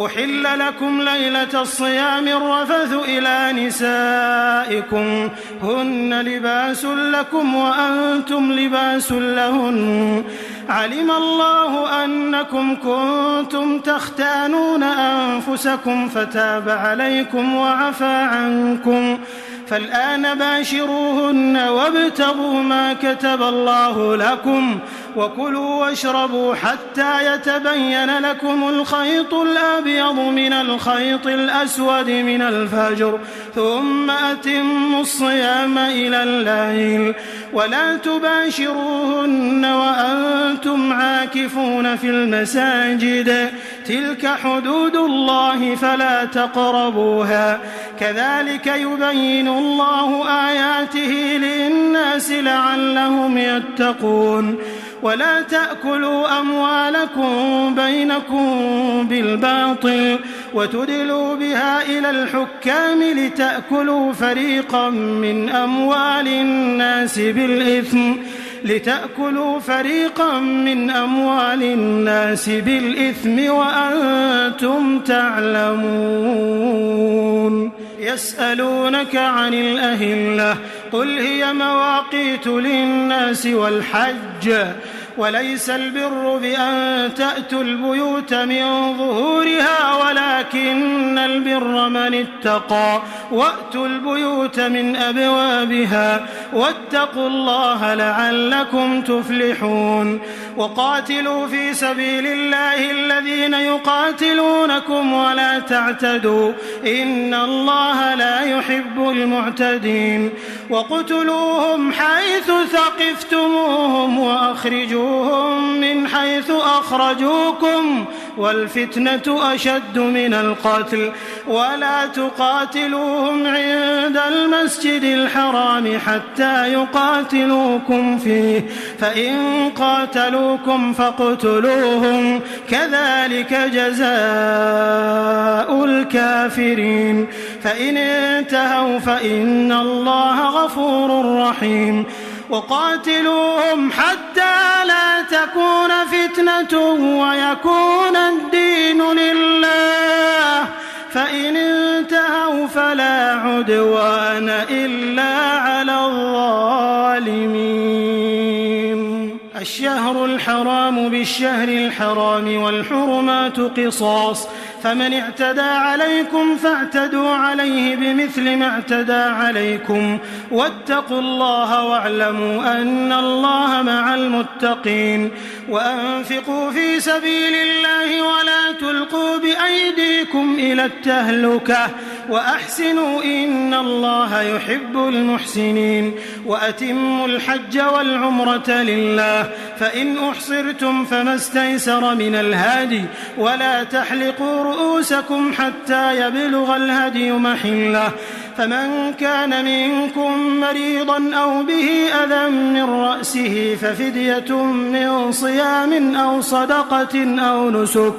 أحل لكم ليلة الصيام الرفث إلى نسائكم هن لباس لكم وأنتم لباس لهن علم الله أنكم كنتم تختانون أنفسكم فتاب عليكم وعفى عنكم فالآن باشروهن وابتغوا ما كتب الله لكم وكلوا واشربوا حتى يتبين لكم الخيط الأبيض من الخيط الأسود من الفجر ثم أتموا الصيام إلى الليل ولا تباشروهن وأنتم عاكفون في المساجد تلك حدود الله فلا تقربوها كذلك يبين الله آياته للناس لعلهم يتقون ولا تأكلوا أموالكم بينكم بالباطل وتدلوا بها إلى الحكام لتأكلوا فريقا من أموال الناس بالإثم وأنتم تعلمون يسألونك عن الأهلة قل هي مواقيت للناس والحج وليس البر بأن تأتوا البيوت من ظهورها ولكن البر من اتقى وأتوا البيوت من أبوابها واتقوا الله لعلكم تفلحون وقاتلوا في سبيل الله الذين يقاتلونكم ولا تعتدوا إن الله لا يحب المعتدين وقتلوهم حيث ثقفتموهم وأخرجوهم من حيث أخرجوكم والفتنة أشد من القتل ولا تقاتلوهم عند المسجد الحرام حتى يقاتلوكم فيه فإن قاتلوكم فاقتلوهم كذلك جزاء الكافرين فإن انتهوا فإن الله غفور رحيم وقاتلوهم حتى لا تكون فتنة ويكون الدين لله فإن انتهوا فلا عدوان إلا على الظالمين الشهر الحرام بالشهر الحرام والحرمات قصاص فمن اعتدى عليكم فاعتدوا عليه بمثل ما اعتدى عليكم واتقوا الله واعلموا أن الله مع المتقين وأنفقوا في سبيل الله ولا تلقوا بأيديكم إلى التهلكة وأحسنوا إن الله يحب المحسنين وأتموا الحج والعمرة لله فإن أحصرتم فما استيسر من الهدي ولا تحلقوا رؤوسكم حتى يبلغ الهدي محله فمن كان منكم مريضا أو به أذى من رأسه ففدية من صيام أو صدقة أو نسك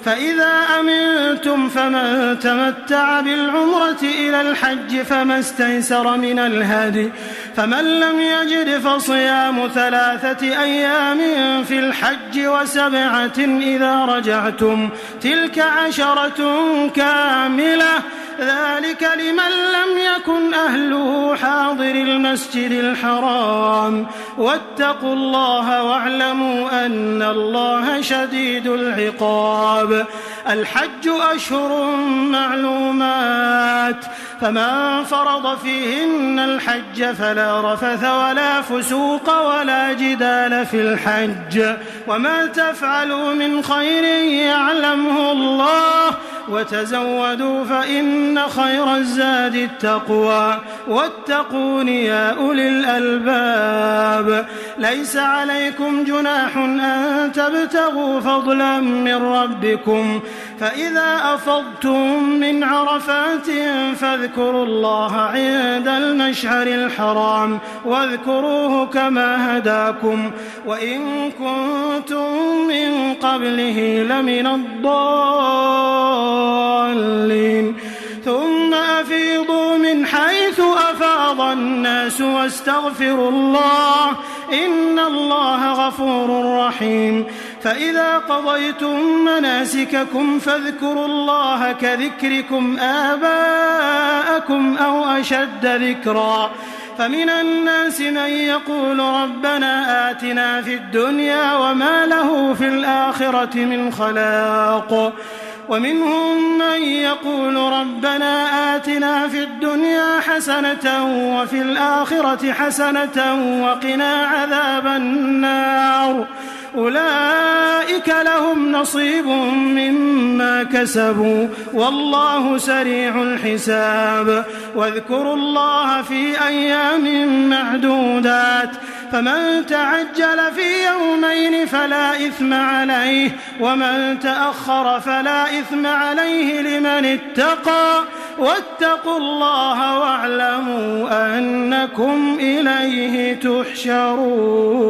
فإذا أمنتم فمن تمتع بالعمرة إلى الحج فما استيسر من الهدي فمن لم يجد فصيام 3 أيام في الحج و7 إذا رجعتم تلك 10 كاملة ذلك لمن لم يكن أهله حاضر المسجد الحرام واتقوا الله واعلموا أن الله شديد العقاب الحج أشهر معلومات فمن فرض فيهن الحج فلا رفث ولا فسوق ولا جدال في الحج وما تفعلوا من خير يعلمه الله وتزودوا فإن خير الزاد التقوى واتقون يا أولي الألباب ليس عليكم جناح أن تبتغوا فضلا من ربكم فإذا أفضتم من عرفات فاذكروا الله عند المشعر الحرام واذكروه كما هداكم وإن كنتم من قبله لمن الضالين ثم أفيضوا من حيث أفاض الناس واستغفروا الله إن الله غفور رحيم فإذا قضيتم مناسككم فاذكروا الله كذكركم آباءكم أو أشد ذكرا فمن الناس من يقول ربنا آتنا في الدنيا وما له في الآخرة من خلاق ومنهم من يقول ربنا آتنا في الدنيا حسنة وفي الآخرة حسنة وقنا عذاب النار أولئك لهم نصيب مما كسبوا والله سريع الحساب واذكروا الله في أيام معدودات فمن تعجل في يومين فلا إثم عليه ومن تأخر فلا إثم عليه لمن اتقى واتقوا الله واعلموا أنكم إليه تحشرون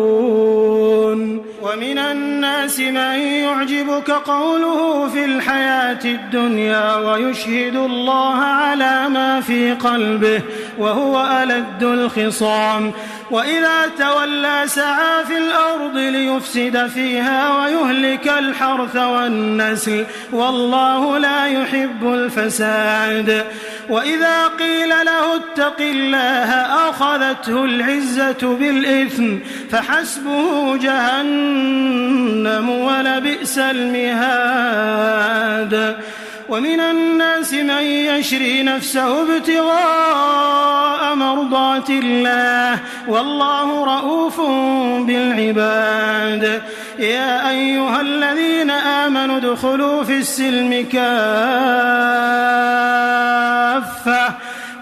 ومن الناس من يعجبك قوله في الحياة الدنيا ويشهد الله على ما في قلبه وهو ألد الخصام وإذا تولى سعى في الأرض ليفسد فيها ويهلك الحرث والنسل والله لا يحب الفساد وإذا قيل له اتق الله أخذته العزة بالإثم فحسبه جهنم ولبئس المهاد ومن الناس من يشري نفسه ابتغاء مرضات الله والله رؤوف بالعباد يا أيها الذين آمنوا ادخلوا في السلم كافة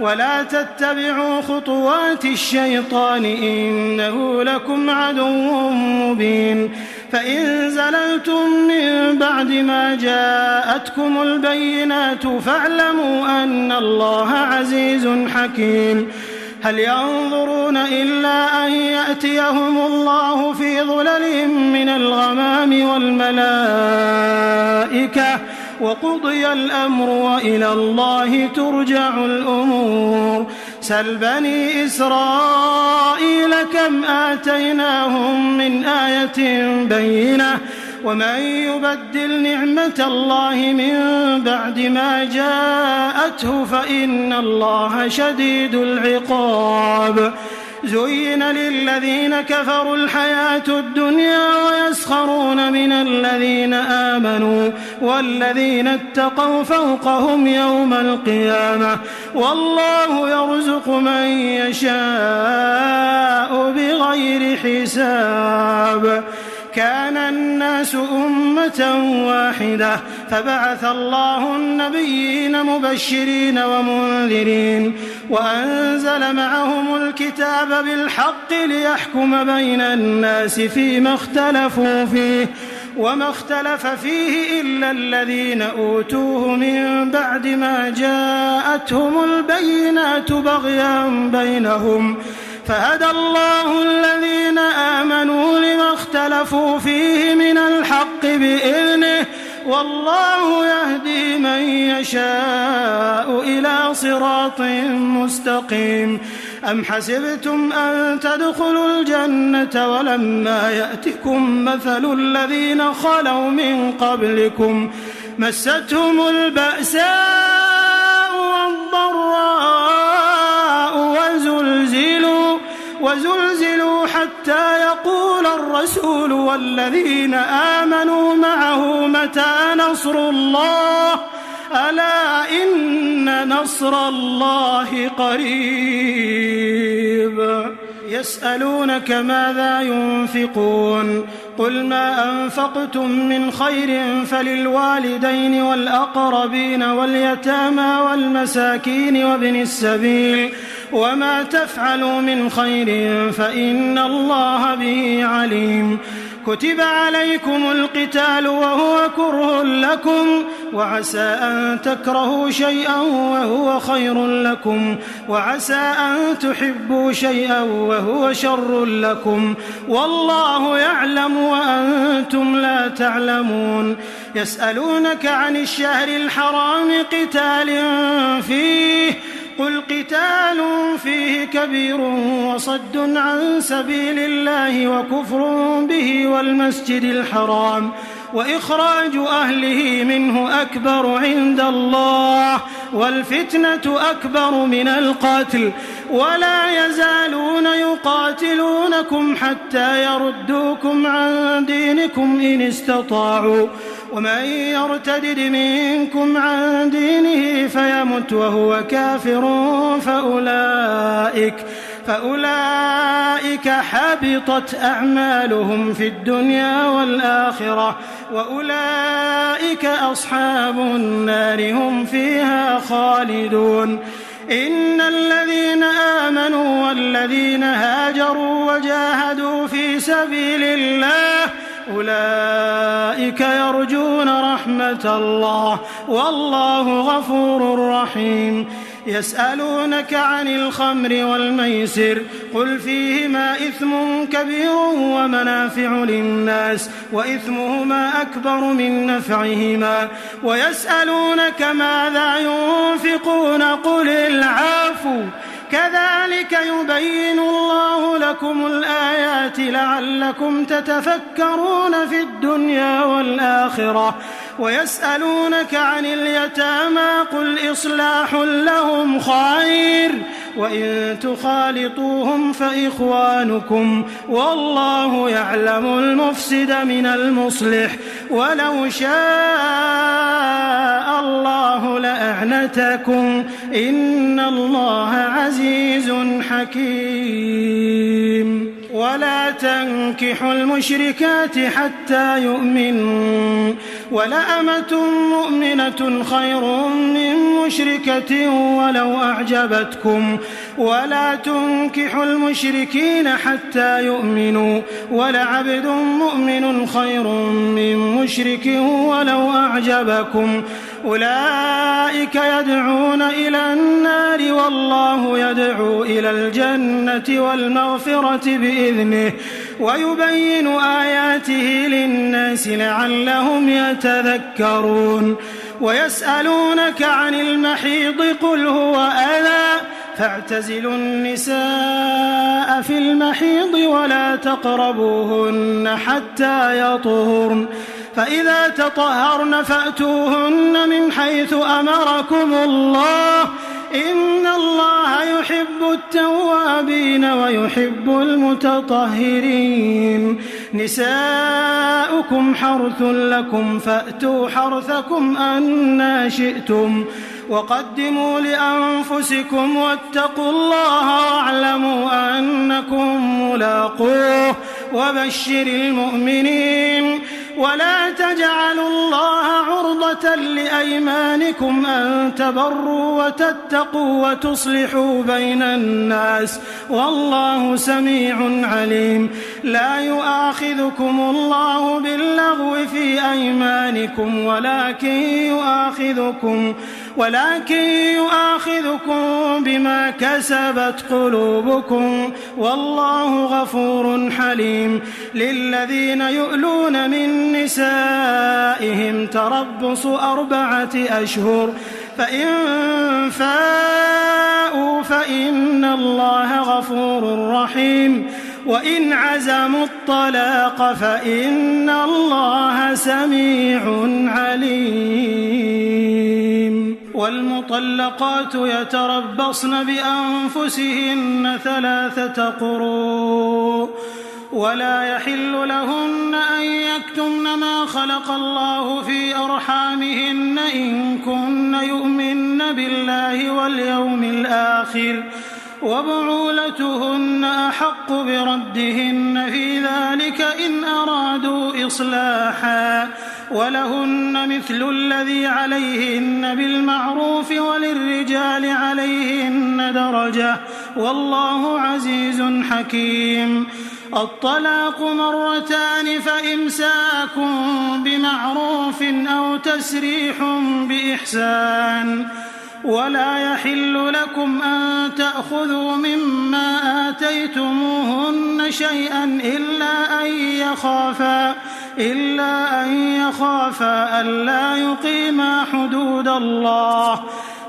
ولا تتبعوا خطوات الشيطان إنه لكم عدو مبين فإن زللتم من بعد ما جاءتكم البينات فاعلموا أن الله عزيز حكيم هل ينظرون إلا أن يأتيهم الله في ظلل من الغمام والملائكة وقضي الأمر وإلى الله ترجع الأمور سل بني إسرائيل كم آتيناهم من آية بينة ومن يبدل نعمة الله من بعد ما جاءته فإن الله شديد العقاب زين للذين كفروا الحياة الدنيا ويسخرون من الذين آمنوا والذين اتقوا فوقهم يوم القيامة والله يرزق من يشاء بغير حساب كان الناس أمة واحدة فبعث الله النبيين مبشرين ومنذرين وأنزل معهم الكتاب بالحق ليحكم بين الناس فيما اختلفوا فيه وما اختلف فيه إلا الذين أوتوه من بعد ما جاءتهم البينات بغيا بينهم فهدى الله الذين آمنوا لما اختلفوا فيه من الحق بإذنه والله يهدي من يشاء إلى صراط مستقيم. أم حسبتم أن تدخلوا الجنة ولما يأتكم مثل الذين خلوا من قبلكم مستهم البأساء والضراء وزلزلوا حتى يقول الرسول والذين آمنوا معه متى نصر الله ألا إن نصر الله قريب. يسألونك ماذا ينفقون قل ما أنفقتم من خير فللوالدين والأقربين واليتامى والمساكين وابن السبيل وما تفعلوا من خير فإن الله به عليم. كتب عليكم القتال وهو كره لكم وعسى أن تكرهوا شيئا وهو خير لكم وعسى أن تحبوا شيئا وهو شر لكم والله يعلم وأنتم لا تعلمون. يسألونك عن الشهر الحرام قتال فيه قل قتال فيه كبير وصد عن سبيل الله وكفر به والمسجد الحرام وإخراج أهله منه أكبر عند الله والفتنة أكبر من القتل ولا يزالون يقاتلونكم حتى يردوكم عن دينكم إن استطاعوا ومن يرتدد منكم عن دينه فيمت وهو كافر فأولئك حبطت أعمالهم في الدنيا والآخرة وأولئك أصحاب النار هم فيها خالدون. إن الذين آمنوا والذين هاجروا وجاهدوا في سبيل الله أولئك يرجون رحمة الله والله غفور رحيم. يسألونك عن الخمر والميسر قل فيهما إثم كبير ومنافع للناس وإثمهما أكبر من نفعهما ويسألونك ماذا ينفقون قل العفو كذلك يبين الله لكم الآيات لعلكم تتفكرون في الدنيا والآخرة. ويسألونك عن اليتامى قل إصلاح لهم خير وإن تخالطوهم فإخوانكم والله يعلم المفسد من المصلح ولو شاء الله لأعنتكم إن الله عزيز حكيم. ولا تنكحوا المشركات حتى يؤمنوا ولأمة مؤمنة خير من مشركة ولو أعجبتكم ولا تنكحوا المشركين حتى يؤمنوا ولعبد مؤمن خير من مشرك ولو أعجبكم أولئك يدعون إلى النار والله يدعو إلى الجنة والمغفرة بإذنه ويبين آياته للناس لعلهم يتذكرون. ويسألونك عن المحيض قل هو أذى فاعتزلوا النساء في المحيض ولا تقربوهن حتى يطهرن فإذا تطهرن فأتوهن من حيث أمركم الله إن الله يحب التوابين ويحب المتطهرين. نساؤكم حرث لكم فأتوا حرثكم أنى شئتم وقدموا لأنفسكم واتقوا الله واعلموا أنكم ملاقوه وبشر المؤمنين. ولا تجعلوا الله عرضة لأيمانكم أن تبروا وتتقوا وتصلحوا بين الناس والله سميع عليم. لا يؤاخذكم الله باللغو في أيمانكم ولكن يؤاخذكم بما كسبت قلوبكم والله غفور حليم. للذين يؤلون من نسائهم تربص 4 أشهر فإن فاءوا فإن الله غفور رحيم وإن عزموا الطلاق فإن الله سميع عليم. والمطلقات يتربصن بأنفسهن 3 قروء ولا يحل لهن أن يكتمن ما خلق الله في أرحامهن إن كن يؤمن بالله واليوم الآخر وبعولتهن أحق بردهن في ذلك إن أرادوا إصلاحا ولهن مثل الذي عليهن بالمعروف وللرجال عليهن درجة والله عزيز حكيم. الطلاق 2 فإمساك بمعروف أو تسريح بإحسان. ولا يحل لكم أن تأخذوا مما آتيتموهن شيئا إلا أن يخافا ألا يقيما حدود الله.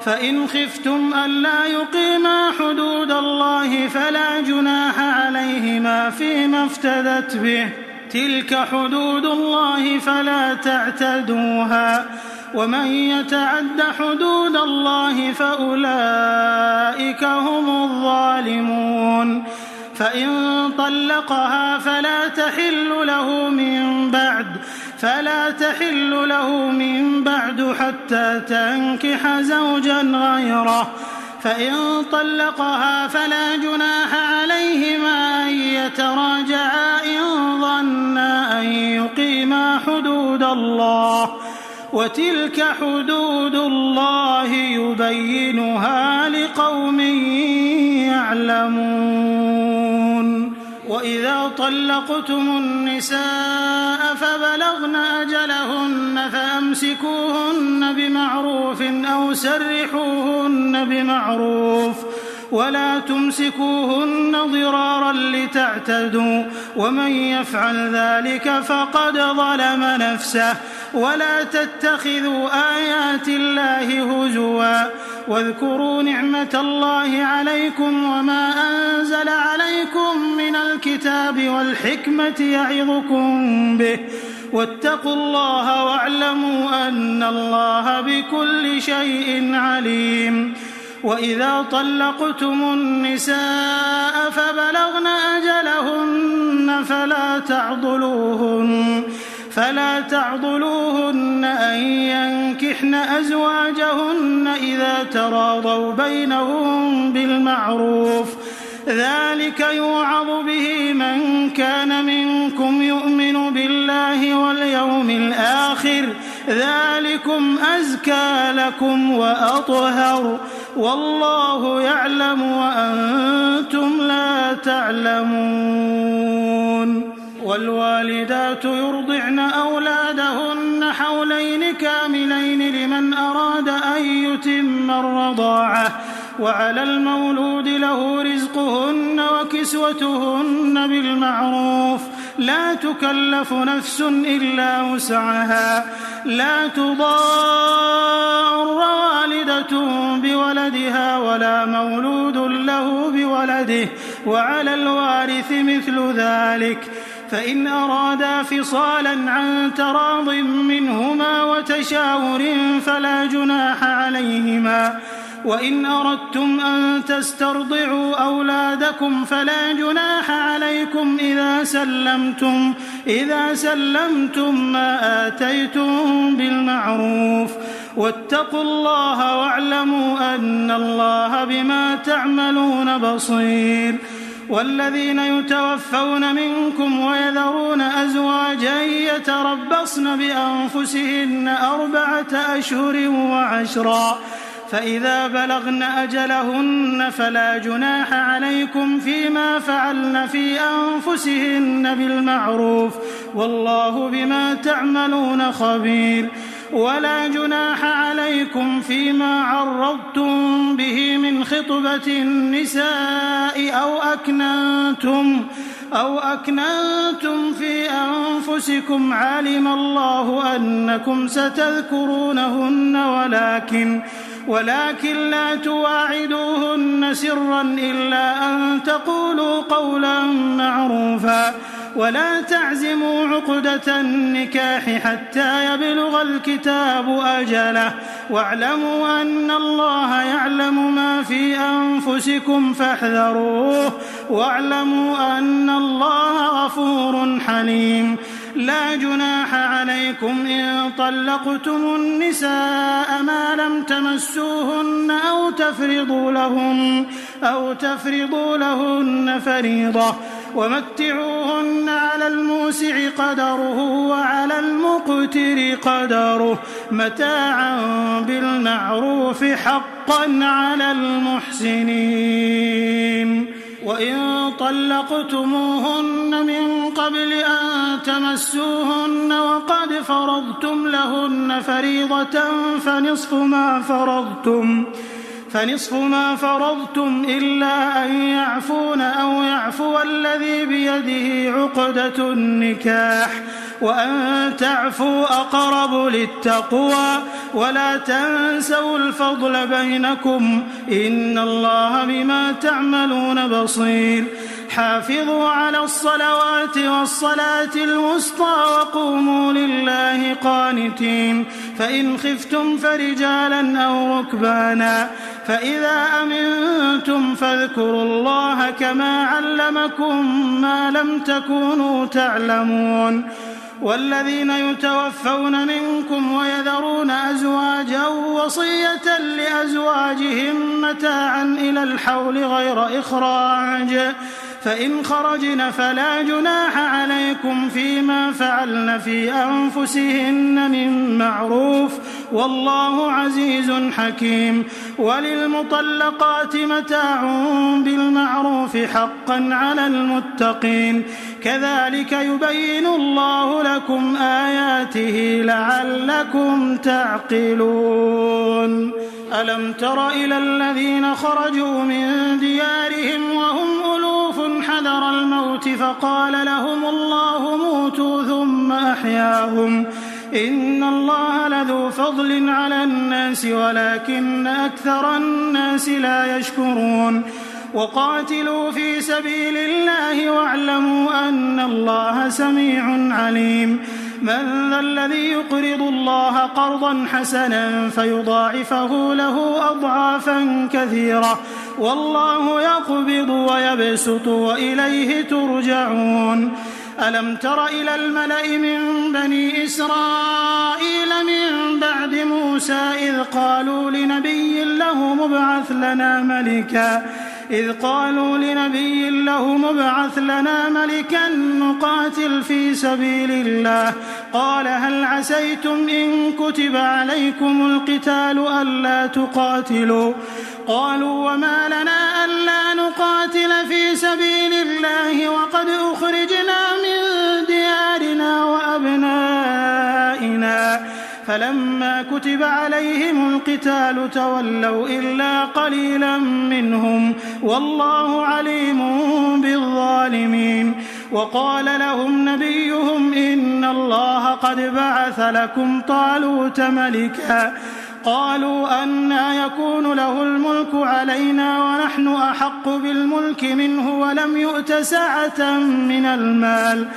فإن خفتم ألا يقيما حدود الله فلا جناح عليهما فيما افتدت به. تلك حدود الله فلا تعتدوها ومن يتعد حدود الله فأولئك هم الظالمون. فإن طلقها فلا تحل له من بعد حتى تنكح زوجا غيره. فإن طلقها فلا جناح عليهما أن يتراجعا إن ظنا أن يقيما حدود الله وتلك حدود الله يبينها لقوم يعلمون. وإذا طلقتم النساء فبلغن أجلهن فأمسكوهن بمعروف أو سرحوهن بمعروف ولا تمسكوهن ضرارا لتعتدوا ومن يفعل ذلك فقد ظلم نفسه. ولا تتخذوا آيات الله هزوا واذكروا نعمة الله عليكم وما أنزل عليكم من الكتاب والحكمة يعظكم به واتقوا الله واعلموا أن الله بكل شيء عليم. وإذا طلقتم النساء فبلغن أجلهن فلا تعضلوهن أن ينكحن أزواجهن إذا تراضوا بينهم بالمعروف. ذلك يوعظ به من كان منكم يؤمن بالله واليوم الآخر ذلكم أزكى لكم وأطهر والله يعلم وأنتم لا تعلمون. والوالدات يرضعن أولادهن حولين كاملين لمن أراد أن يتم الرضاعة وعلى المولود له رزقهن وكسوتهن بالمعروف لا تكلف نفس إلا وسعها. لا تضار والدة بولدها ولا مولود له بولده وعلى الوارث مثل ذلك. فإن أرادا فصالا عن تراض منهما وتشاور فلا جناح عليهما. وإن أردتم أن تسترضعوا أولادكم فلا جناح عليكم إذا سلمتم ما آتيتم بالمعروف واتقوا الله واعلموا أن الله بما تعملون بصير. والذين يتوفون منكم ويذرون أزواجا يتربصن بأنفسهن 4 أشهر و10 فإذا بلغن أجلهن فلا جناح عليكم فيما فعلن في أنفسهن بالمعروف والله بما تعملون خبير ولا جناح عليكم فيما عرضتم به من خطبة النساء أو أكننتم في أنفسكم علم الله أنكم ستذكرونهن ولكن لا تواعدوهن سرا إلا أن تقولوا قولا معروفا ولا تعزموا عقدة النكاح حتى يبلغ الكتاب أجله واعلموا أن الله يعلم ما في أنفسكم فاحذروه واعلموا أن الله غفور حليم لا جناح عليكم إن طلقتم النساء ما لم تمسوهن أو تفرضوا لهن فريضة ومتعوهن على الموسع قدره وعلى المقتر قدره متاعا بالمعروف حقا على المحسنين وإن طلقتموهن من قبل أن تمسوهن وقد فرضتم لهن فريضة فنصف ما فرضتم إلا أن يعفون أو يعفو الذي بيده عقدة النكاح وأن تعفوا أقرب للتقوى ولا تنسوا الفضل بينكم إن الله بما تعملون بصير حافظوا على الصلوات والصلاة الوسطى وقوموا لله قانتين فإن خفتم فرجالا أو ركبانا فإذا أمنتم فاذكروا الله كما علمكم ما لم تكونوا تعلمون والذين يتوفون منكم ويذرون أزواجا وصية لأزواجهم متاعا إلى الحول غير إخراج فإن خرجن فلا جناح عليكم فيما فعلن في أنفسهن من معروف والله عزيز حكيم وللمطلقات متاع بالمعروف حقا على المتقين كذلك يبين الله لكم آياته لعلكم تعقلون ألم تر إلى الذين خرجوا من ديارهم وهم ألوف حذر الموت فقال لهم الله موتوا ثم أحياهم إن الله لذو فضل على الناس ولكن أكثر الناس لا يشكرون وقاتلوا في سبيل الله واعلموا أن الله سميع عليم من ذا الذي يقرض الله قرضا حسنا فيضاعفه له أضعافا كثيرة والله يقبض ويبسط وإليه ترجعون ألم تر إلى الملأ من بني إسرائيل من بعد موسى إذ قالوا لنبي له مبعث لنا ملكا نقاتل في سبيل الله قال هل عسيتم إن كتب عليكم القتال ألا تقاتلوا قالوا وما لنا ألا نقاتل في سبيل الله وقد أخرجنا من ديارنا وأبنائنا فلما كتب عليهم القتال تولوا إلا قليلا منهم والله عليم بالظالمين وقال لهم نبيهم إن الله قد بعث لكم طالوت ملكا قالوا أنى يكون له الملك علينا ونحن أحق بالملك منه ولم يؤت سعة من المال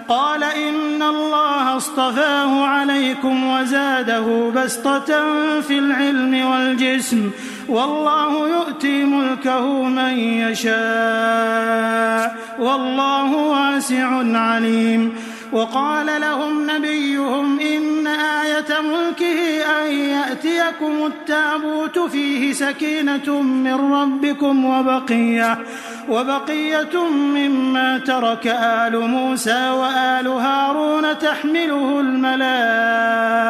قال إن الله اصطفاه عليكم وزاده بسطة في العلم والجسم والله يؤتي ملكه من يشاء والله واسع عليم وقال لهم نبيهم إن آية ملكه أن يأتيكم التابوت فيه سكينة من ربكم وبقية مما ترك آل موسى وآل هارون تحمله الملائكة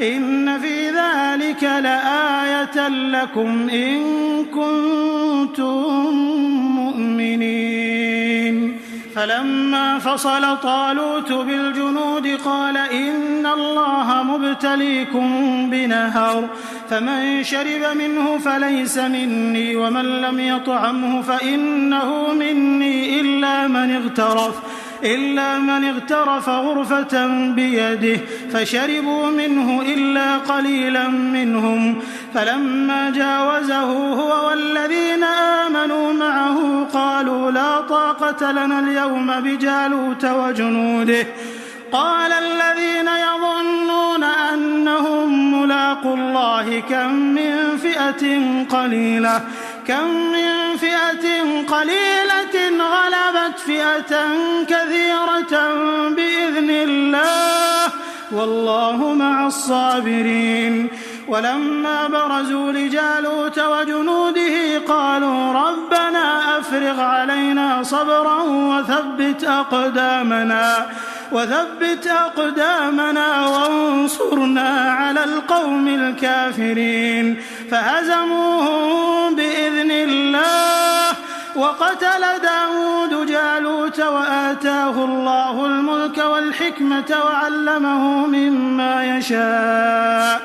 إن في ذلك لآية لكم إن كنتم مؤمنين. فلما فصل طالوت بالجنود قال إن الله مبتليكم بنهر فمن شرب منه فليس مني ومن لم يطعمه فإنه مني إلا من اغترف غرفة بيده فشربوا منه إلا قليلا منهم. فلما جاوزه هو والذين آمنوا معه قالوا لا طاقة لنا اليوم بجالوت وجنوده. قال الذين يظنون أنهم ملاقو الله كم من فئة قليلة غلبت فئة كثيرة بإذن الله والله مع الصابرين. ولما برزوا لجالوت وجنوده قالوا ربنا أفرغ علينا صبرا وثبت أقدامنا وانصرنا على القوم الكافرين. فهزموهم بإذن الله وقتل داود جالوت وآتاه الله الملك والحكمة وعلمه مما يشاء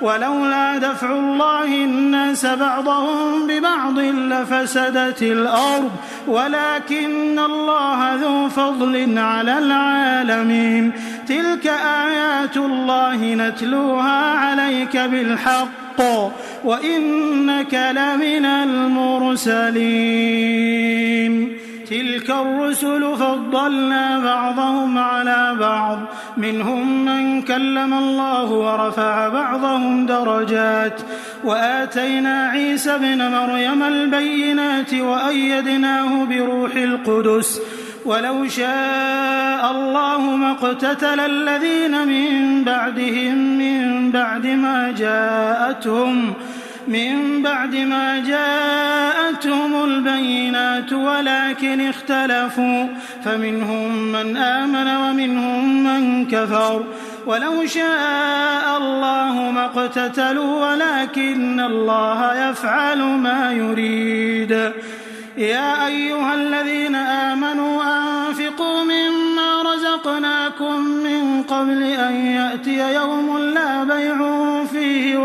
ولولا دفع الله الناس بعضهم ببعض لفسدت الأرض ولكن الله ذو فضل على العالمين. تلك آيات الله نتلوها عليك بالحق وإنك لمن المرسلين. تلك الرسل فضلنا بعضهم على بعض منهم من كلم الله ورفع بعضهم درجات وآتينا عيسى ابن مريم البينات وأيدناه بروح القدس ولو شاء الله ما اقتتل الذين من بعدهم من بعد ما جاءتهم البينات ولكن اختلفوا فمنهم من آمن ومنهم من كفر ولو شاء الله ما اقتتلوا ولكن الله يفعل ما يريد. يا أيها الذين آمنوا أنفقوا مما رزقناكم من قبل أن يأتي يوم لا بيع فيه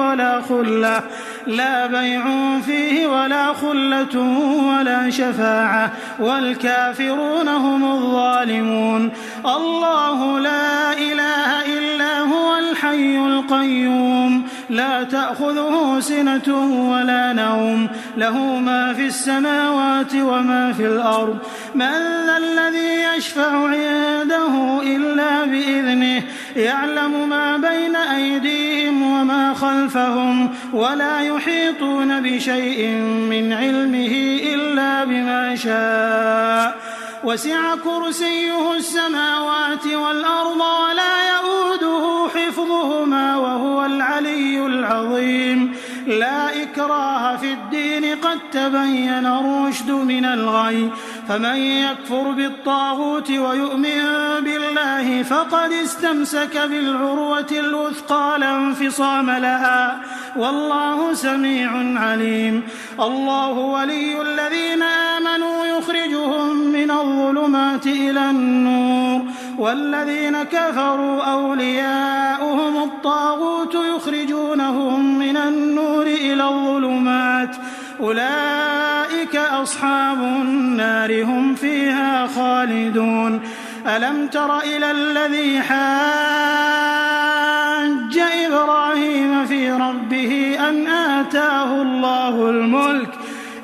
ولا خلة ولا شفاعة والكافرون هم الظالمون. الله لا إله إلا هو الحي القيوم لا تأخذه سنة ولا نوم له ما في السماوات وما في الأرض. من ذا الذي يشفع عنده إلا بإذنه يعلم ما بين أيديهم وما خلفهم ولا يحيطون بشيء من علمه إلا بما شاء وسع كرسيه السماوات والأرض ولا يؤوده حفظهما وهو العلي العظيم. لا إكراه في الدين قد تبين الرشد من الغي فمن يكفر بالطاغوت ويؤمن بالله فقد استمسك بالعروة الوثقى لا انفصام لها والله سميع عليم. الله ولي الذين آمنوا يخرجهم من الظلمات إلى النور والذين كفروا أولياؤهم الطاغوت يخرجونهم من النور إلى الظلمات أولئك أصحاب النار هم فيها خالدون. ألم تر إلى الذي حاج إبراهيم في ربه أن آتاه الله الملك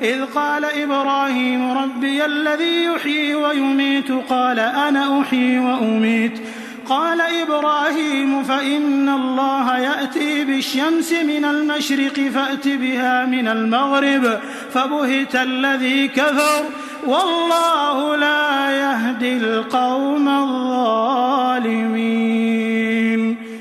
إذ قال إبراهيم ربي الذي يحيي ويميت قال أنا أحيي وأميت قال إبراهيم فإن الله يأتي بالشمس من المشرق فأت بها من المغرب فبهت الذي كفر والله لا يهدي القوم الظالمين.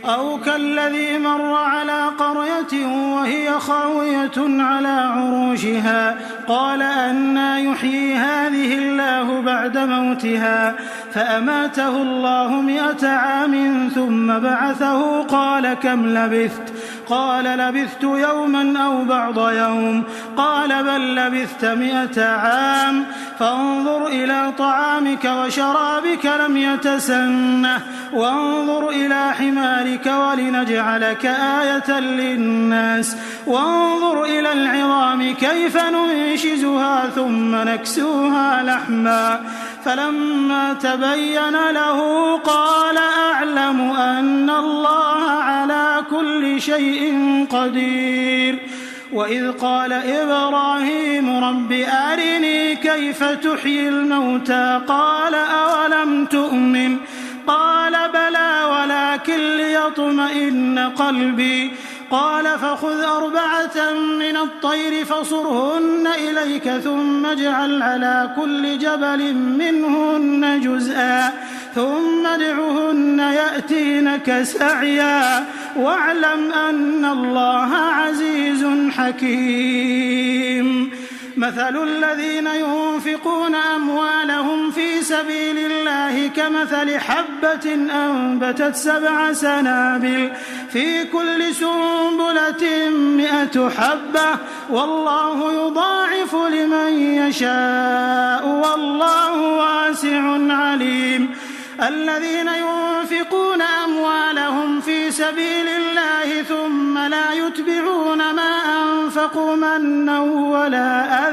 أو كالذي مر على قرية وهي خاوية على عروشها قال أنى يحيي هذه الله بعد موتها فأماته الله 100 عام ثم بعثه قال كم لبثت قال لبثت يوما أو بعض يوم قال بل لبثت 100 عام فانظر إلى طعامك وشرابك لم يتسنه وانظر إلى حمارك ولنجعلك آية للناس وانظر إلى العظام كيف ننشزها ثم نكسوها لحما فلما تبين له قال أعلم أن الله على كل شيء قدير وإذ قال إبراهيم رب أرني كيف تحيي الموتى قال أولم تؤمن قال بلى ولكن ليطمئن قلبي قال فخذ 4 من الطير فصرهن إليك ثم اجعل على كل جبل منهن جزءا ثم ادعهن يأتينك سعيا واعلم أن الله عزيز حكيم مثل الذين ينفقون أموالهم في سبيل الله كمثل حبة أنبتت 7 سنابل في كل سنبلة 100 حبة والله يضاعف لمن يشاء والله واسع عليم الذين ينفقون أموالهم في سبيل الله ثم لا يتبعون ما أنفقوا منا ولا أذى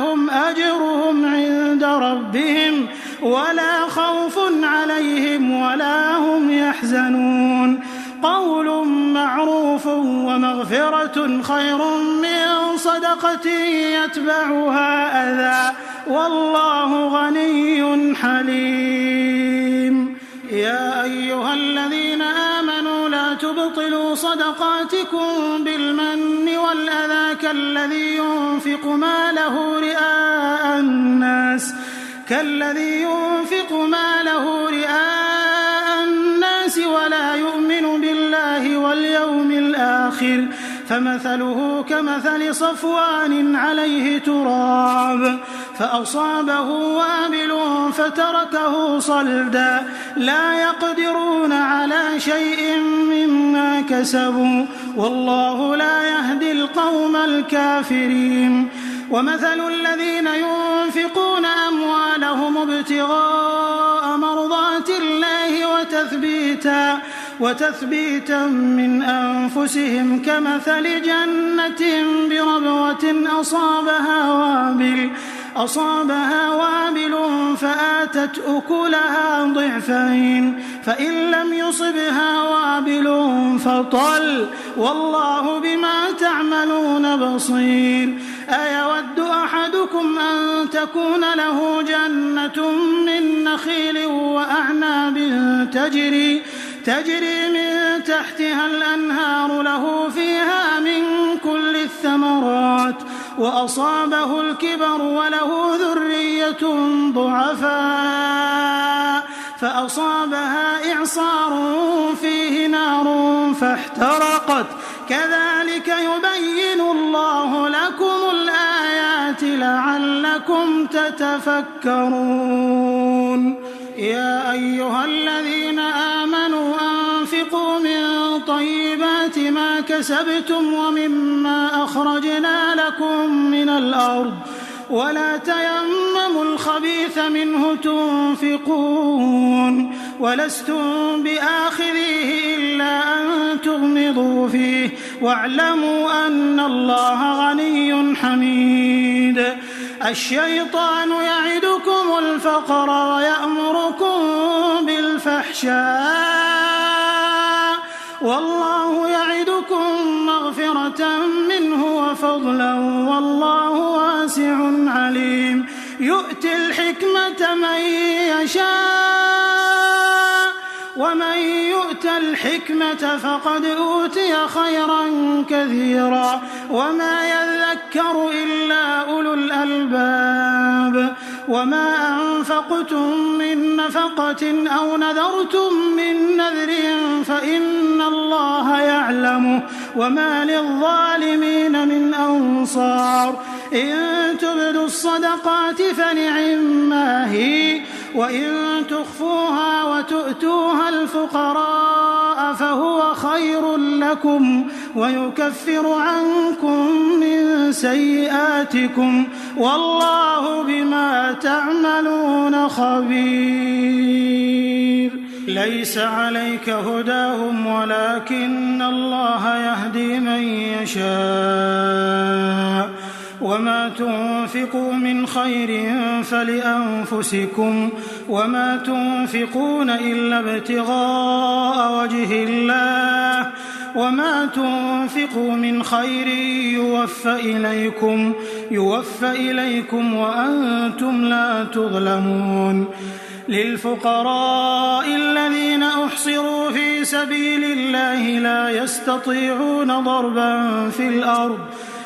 لهم أجرهم عند ربهم ولا خوف عليهم ولا هم يحزنون قول معروف ومغفرة خير من صدقة يتبعها أذى والله غني حليم يا أيها الذين آمنوا لا تبطلوا صدقاتكم بالمن والأذى كالذي ينفق ماله رئاء الناس ولا يؤمن بالله واليوم الآخر فمثله كمثل صفوان عليه تراب فأصابه وابل فتركه صلدا لا يقدرون على شيء مما كسبوا والله لا يهدي القوم الكافرين ومثل الذين ينفقون أموالهم ابتغاء مرضات الله وتثبيتا من أنفسهم كمثل جنة بربوة أصابها وابل فآتت أكلها ضعفين فإن لم يصبها وابل فطل والله بما تعملون بصير أيود أحدكم أن تكون له جنة من نخيل وأعناب تجري من تحتها الأنهار له فيها من كل الثمرات وأصابه الكبر وله ذرية ضعفاء فأصابها إعصار فيه نار فاحترقت كذلك يبين الله لكم الآيات لعلكم تتفكرون يا أيها الذين آمنوا أنفقوا من طيبات ما كسبتم ومما أخرجنا لكم من الأرض ولا تيمموا الخبيث منه تنفقون ولستم بآخذيه إلا أن تغمضوا فيه واعلموا أن الله غني حميد الشيطان يعدكم الفقر ويأمركم بالفحشاء والله يعدكم مغفرة منه وفضلا والله واسع عليم يؤتي الحكمة من يشاء ومن يؤت الحكمة فقد أوتي خيرا كثيرا وما يذكر إلا أولو الألباب وما أنفقتم من نفقة أو نذرتم من نذر فإن الله يعلمه وما للظالمين من أنصار إن تبدوا الصدقات فنعما هي وإن تخفوها وتؤتوها الفقراء فهو خير لكم ويكفر عنكم من سيئاتكم والله بما تعملون خبير. ليس عليك هداهم ولكن الله يهدي من يشاء وما تنفقوا من خير فلأنفسكم وما تنفقون إلا ابتغاء وجه الله وما تنفقوا من خير يوفى إليكم وأنتم لا تظلمون. للفقراء الذين أحصروا في سبيل الله لا يستطيعون ضربا في الأرض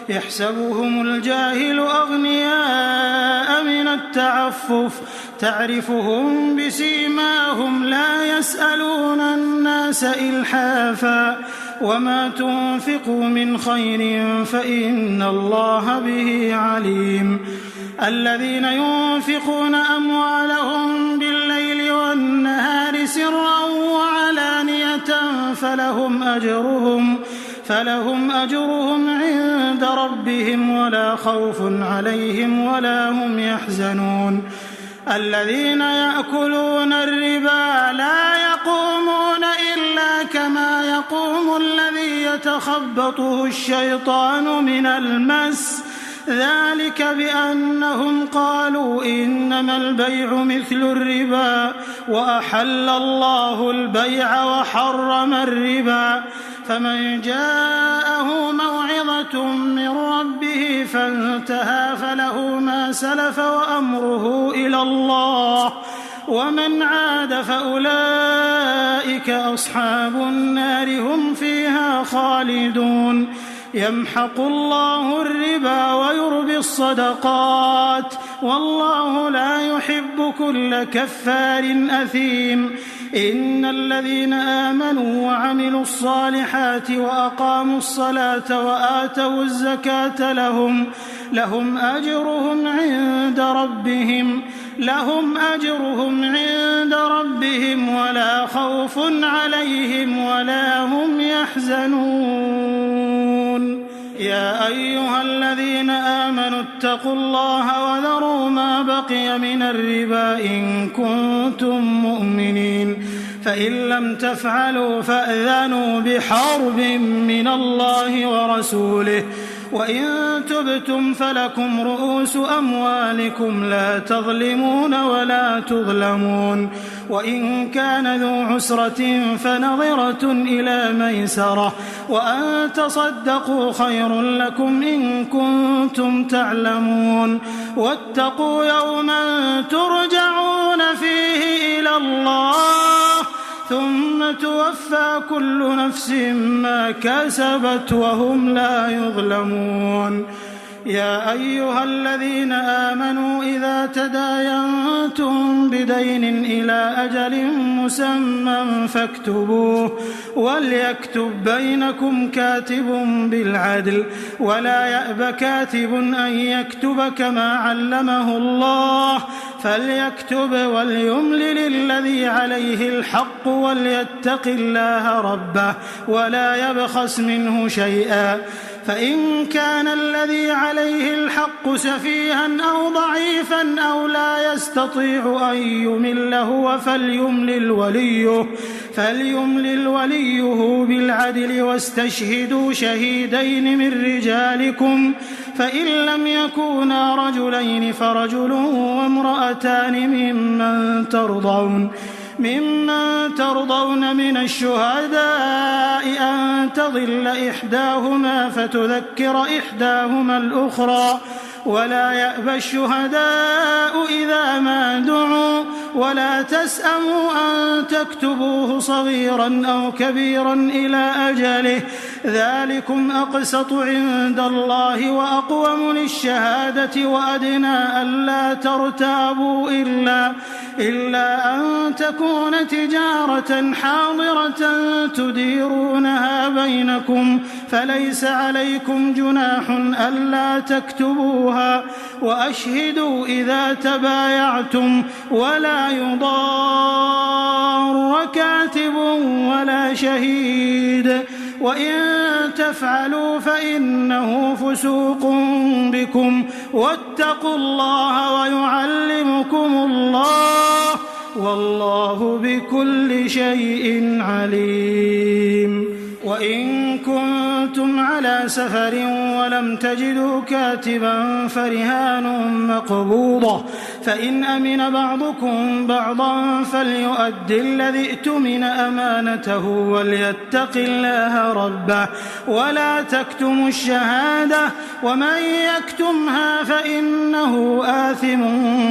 يحسبهم الجاهل أغنياء من التعفف تعرفهم بسيماهم لا يسألون الناس إلحافا وما تنفقوا من خير فإن الله به عليم. الذين ينفقون أموالهم بالليل والنهار سرا وعلانية فلهم أجرهم عند ربهم ولا خوف عليهم ولا هم يحزنون. الذين يأكلون الربا لا يقومون إلا كما يقوم الذي يتخبطه الشيطان من المس ذلك بأنهم قالوا إنما البيع مثل الربا وأحل الله البيع وحرم الربا فمن جاءه موعظة من ربه فانتهى فله ما سلف وأمره إلى الله ومن عاد فأولئك أصحاب النار هم فيها خالدون. يمحق الله الربا ويربي الصدقات والله لا يحب كل كفار أثيم. إن الذين آمنوا وعملوا الصالحات وأقاموا الصلاة وآتوا الزكاة لهم أجرهم عند ربهم ولا خوف عليهم ولا هم يحزنون. يا أيها الذين آمنوا اتقوا الله وذروا ما بقي من الربا إن كنتم مؤمنين فإن لم تفعلوا فأذنوا بحرب من الله ورسوله وإن تبتم فلكم رؤوس أموالكم لا تظلمون ولا تظلمون. وإن كان ذو عسرة فنظرة إلى ميسرة وأن تصدقوا خير لكم إن كنتم تعلمون. واتقوا يوما ترجعون فيه إلى الله ثم توفى كل نفس ما كسبت وهم لا يظلمون. يا أيها الذين آمنوا إذا تداينتم بدين إلى أجل مسمى فاكتبوه وليكتب بينكم كاتب بالعدل ولا يأب كاتب أن يكتب كما علمه الله فليكتب وليملل الذي عليه الحق وليتق الله ربه ولا يبخس منه شيئا فإن كان الذي عليه الحق سفيها أو ضعيفا أو لا يستطيع أن يمل هو فليملل وليه بالعدل واستشهدوا شهيدين من رجالكم فإن لم يكونا رجلين فرجل وامرأتان ممن ترضون من الشهداء أن تضل إحداهما فتذكر إحداهما الأخرى ولا يأبى الشهداء إذا ما دعوا ولا تسأموا أن تكتبوه صغيرا أو كبيرا إلى أجله ذلكم أقسط عند الله وأقوم للشهادة وأدنى ألا ترتابوا إلا أن تكون تجارة حاضرة تديرونها بينكم فليس عليكم جناح ألا تكتبوها وأشهدوا إذا تبايعتم ولا يضار كاتب ولا شهيد وإن تفعلوا فإنه فسوق بكم واتقوا الله ويعلمكم الله والله بكل شيء عليم. وإن كنتم على سفر ولم تجدوا كاتبا فرهان مقبوضة فإن أمن بعضكم بعضا فليؤد الذي ائتمن أمانته وليتق الله ربه ولا تكتموا الشهادة ومن يكتمها فإنه آثم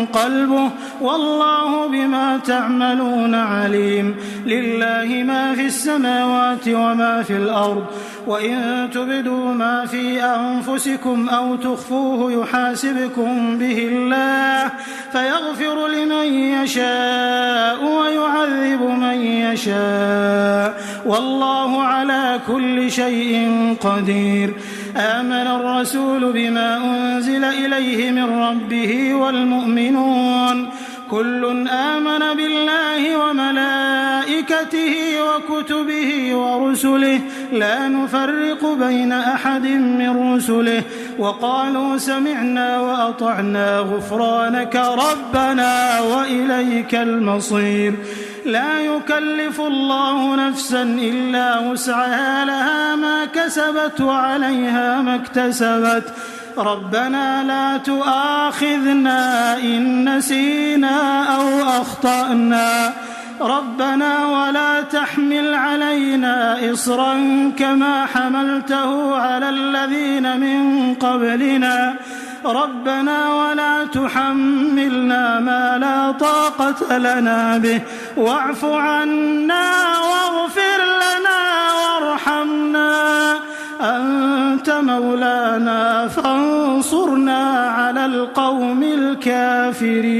قلبه والله بما تعملون عليم. لله ما في السماوات وما في الأرض وإن تبدوا ما في أنفسكم أو تخفوه يحاسبكم به الله فيغفر لمن يشاء ويعذب من يشاء والله على كل شيء قدير. آمن الرسول بما أنزل إليه من ربه والمؤمنون كل آمن بالله وملائكته وكتبه ورسله لا نفرق بين أحد من رسله وقالوا سمعنا وأطعنا غفرانك ربنا وإليك المصير. لا يكلف الله نفسا إلا وسعها لها ما كسبت وعليها ما اكتسبت ربنا لا تؤاخذنا إن نسينا أو أخطأنا ربنا ولا تحمل علينا إصرا كما حملته على الذين من قبلنا ربنا ولا تحملنا ما لا طاقة لنا به واعف عنا واغفر لنا وارحمنا أنت مولانا فانصرنا على القوم الكافرين.